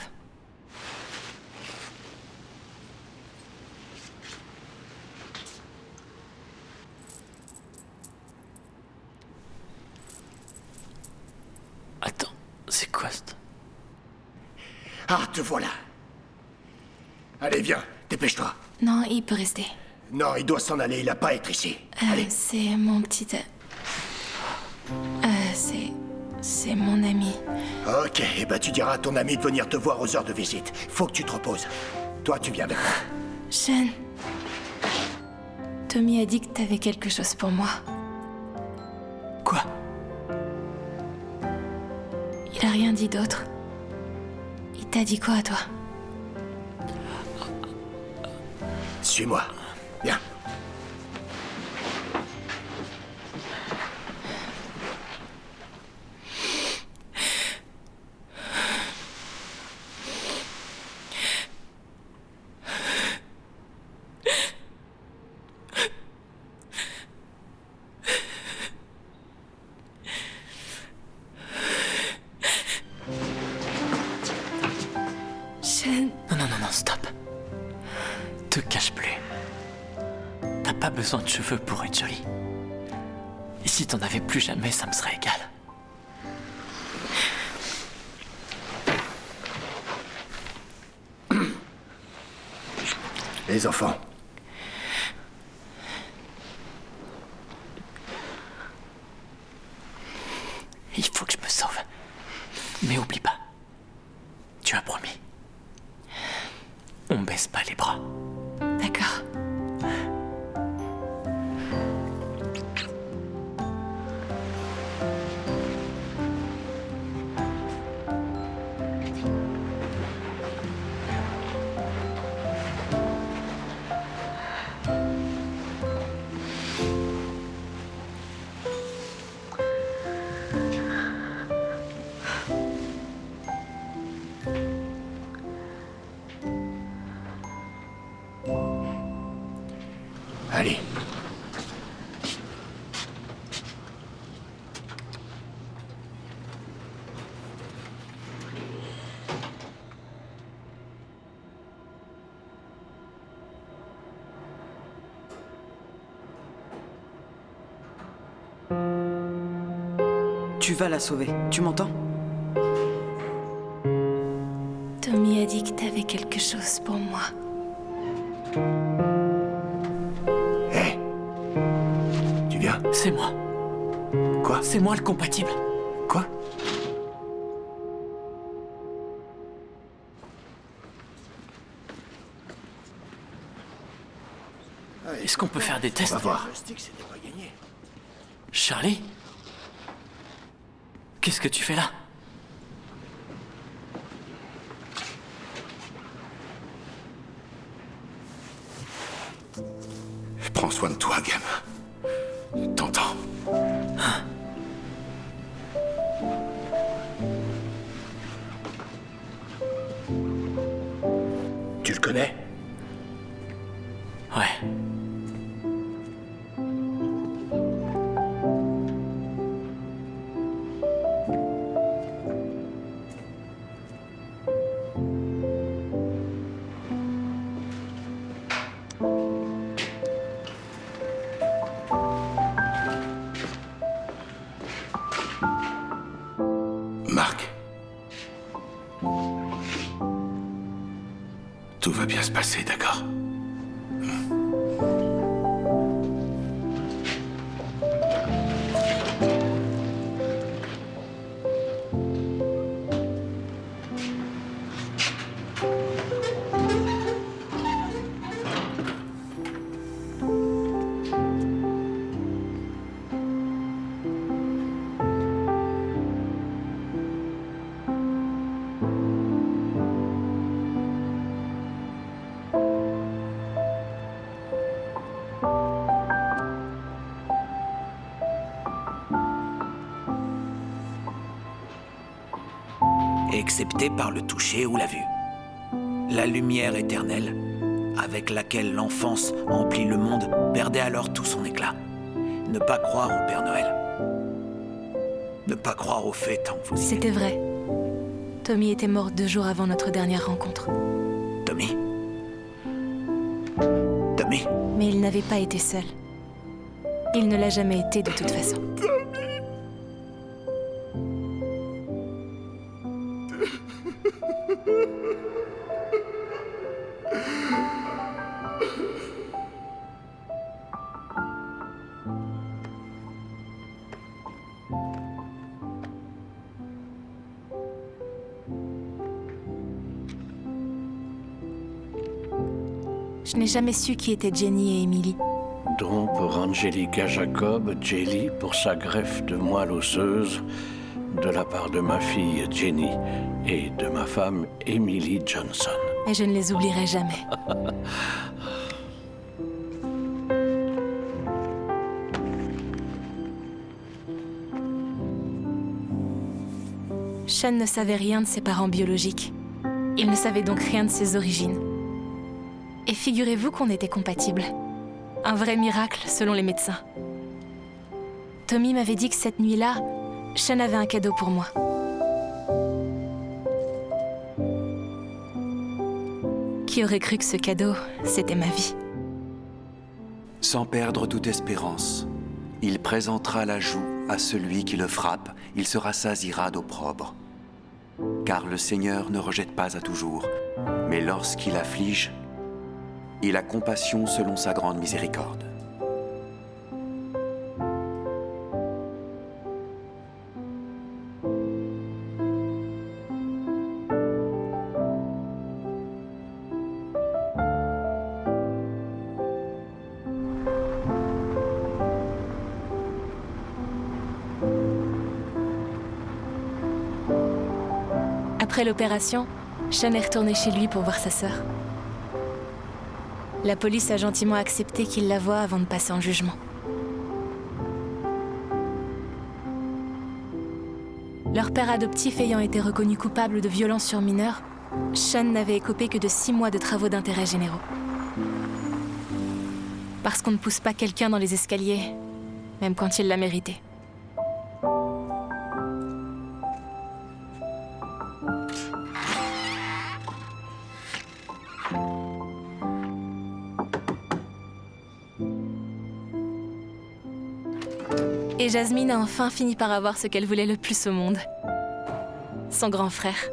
Attends, c'est quoi ça? Ah, te voilà. Allez, viens, dépêche-toi. Non, il peut rester. Non, il doit s'en aller, il a pas à être ici. Allez. C'est mon petit... C'est mon ami. Ok, et bah tu diras à ton ami de venir te voir aux heures de visite. Faut que tu te reposes. Toi, tu viens avec moi. Jeanne. Tommy a dit que t'avais quelque chose pour moi. Quoi? Il a rien dit d'autre. Il t'a dit quoi à toi? Suis-moi. Viens. Sean. Non, stop. Te cache plus. T'as pas besoin de cheveux pour être jolie. Et si t'en avais plus jamais, ça me serait égal. Les enfants. Il faut que je me sauve. Mais oublie pas. Tu as promis. On baisse pas les bras. D'accord. Allez. Tu vas la sauver, tu m'entends? Tommy a dit que t'avais quelque chose pour moi. Tu viens? C'est moi. Quoi? C'est moi le compatible. Quoi? Est-ce qu'on peut faire des tests? On va voir. Charlie? Qu'est-ce que tu fais là? Prends soin de toi, gamin. T'entends? Tu le connais? Ouais. Marc. Tout va bien se passer, d'accord? Excepté par le toucher ou la vue. La lumière éternelle, avec laquelle l'enfance emplit le monde, perdait alors tout son éclat. Ne pas croire au Père Noël. Ne pas croire aux fées tant que vous y êtes. C'était vrai. Tommy était mort 2 jours avant notre dernière rencontre. Tommy? Tommy? Mais il n'avait pas été seul. Il ne l'a jamais été de toute façon. Je n'ai jamais su qui étaient Jenny et Emily. Don pour Angelica Jacob, Jelly pour sa greffe de moelle osseuse, de la part de ma fille Jenny et de ma femme Emily Johnson. Et je ne les oublierai jamais. Sean ne savait rien de ses parents biologiques. Il ne savait donc rien de ses origines. Et figurez-vous qu'on était compatibles. Un vrai miracle, selon les médecins. Tommy m'avait dit que cette nuit-là, Sean avait un cadeau pour moi. Qui aurait cru que ce cadeau, c'était ma vie? Sans perdre toute espérance, il présentera la joue à celui qui le frappe, il se rassasiera d'opprobre. Car le Seigneur ne rejette pas à toujours, mais lorsqu'il afflige, il a compassion selon sa grande miséricorde. Après l'opération, Sean est retourné chez lui pour voir sa sœur. La police a gentiment accepté qu'il la voie avant de passer en jugement. Leur père adoptif ayant été reconnu coupable de violence sur mineurs, Sean n'avait écopé que de 6 mois de travaux d'intérêt généraux. Parce qu'on ne pousse pas quelqu'un dans les escaliers, même quand il l'a mérité. Et Jasmine a enfin fini par avoir ce qu'elle voulait le plus au monde. Son grand frère.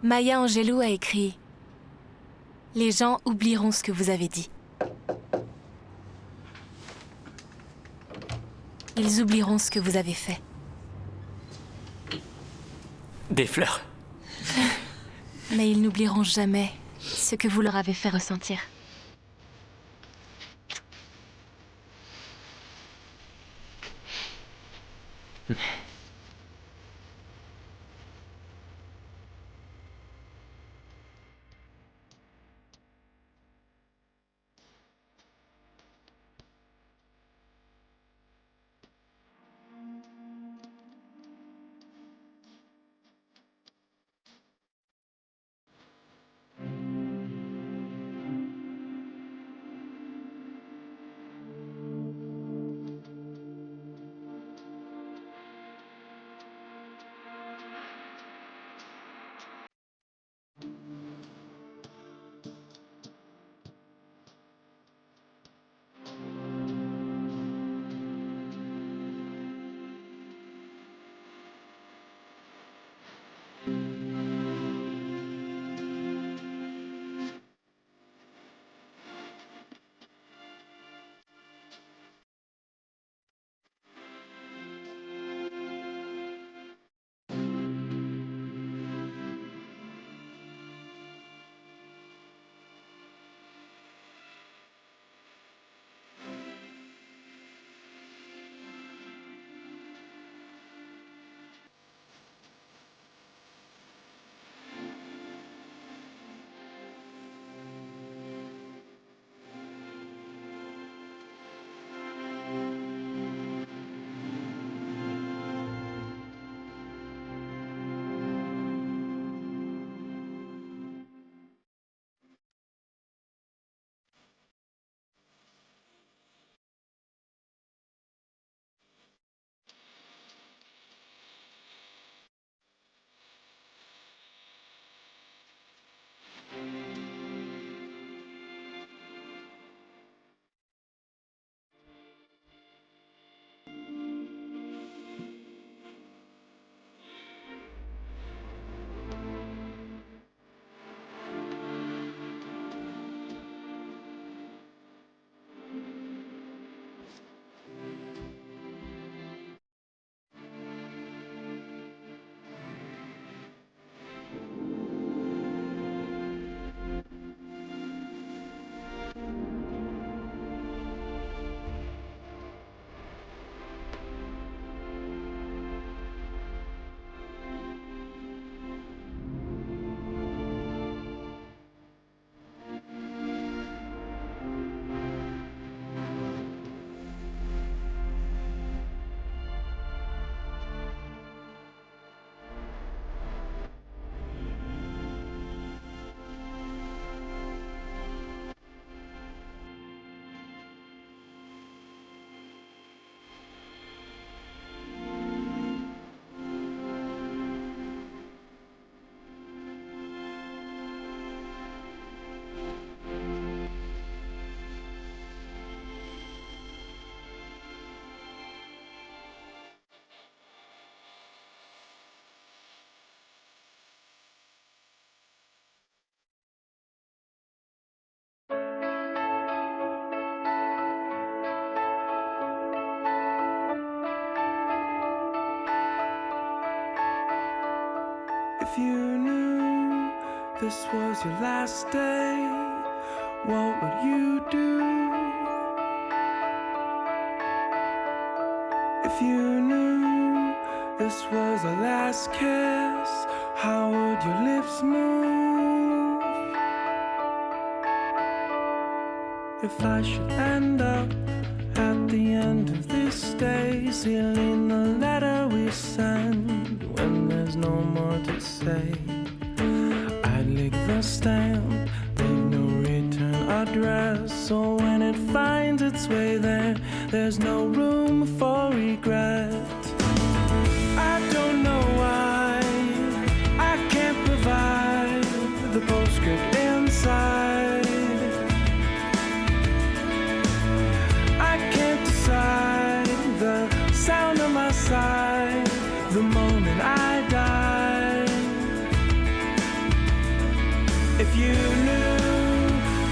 Maya Angelou a écrit « Les gens oublieront ce que vous avez dit. Ils oublieront ce que vous avez fait. » Des fleurs. Mais ils n'oublieront jamais ce que vous leur avez fait ressentir. If you knew this was your last day, what would you do? If you knew this was our last kiss, how would your lips move? If I should end up at the end of this day, sealing the letter we send when there's no more to say, I'd lick the stamp, leave no return address, so when it finds its way there, there's no room for regret. I don't know why I can't provide the postscript inside. I can't decide the sound of my sigh the moment I die. If you knew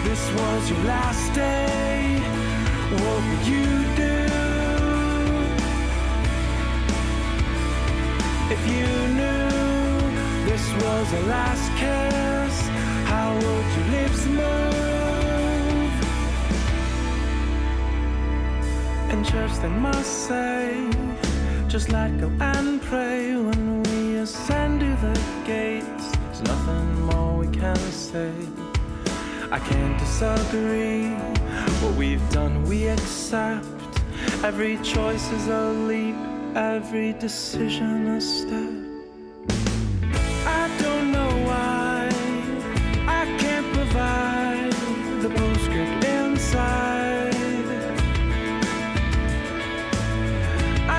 this was your last day, what would you do? If you knew this was the last kiss, how would your lips move? In church they must say, just let go and pray when we ascend to the gates. There's nothing more we can say. I can't disagree. What we've done we accept. Every choice is a leap, every decision a step. I don't know why I can't provide the postscript inside.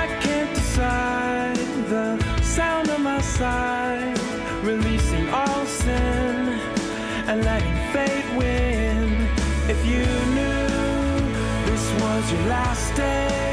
I can't decide the sound of my sigh, releasing all sin and letting fate win. If you knew this was your last day,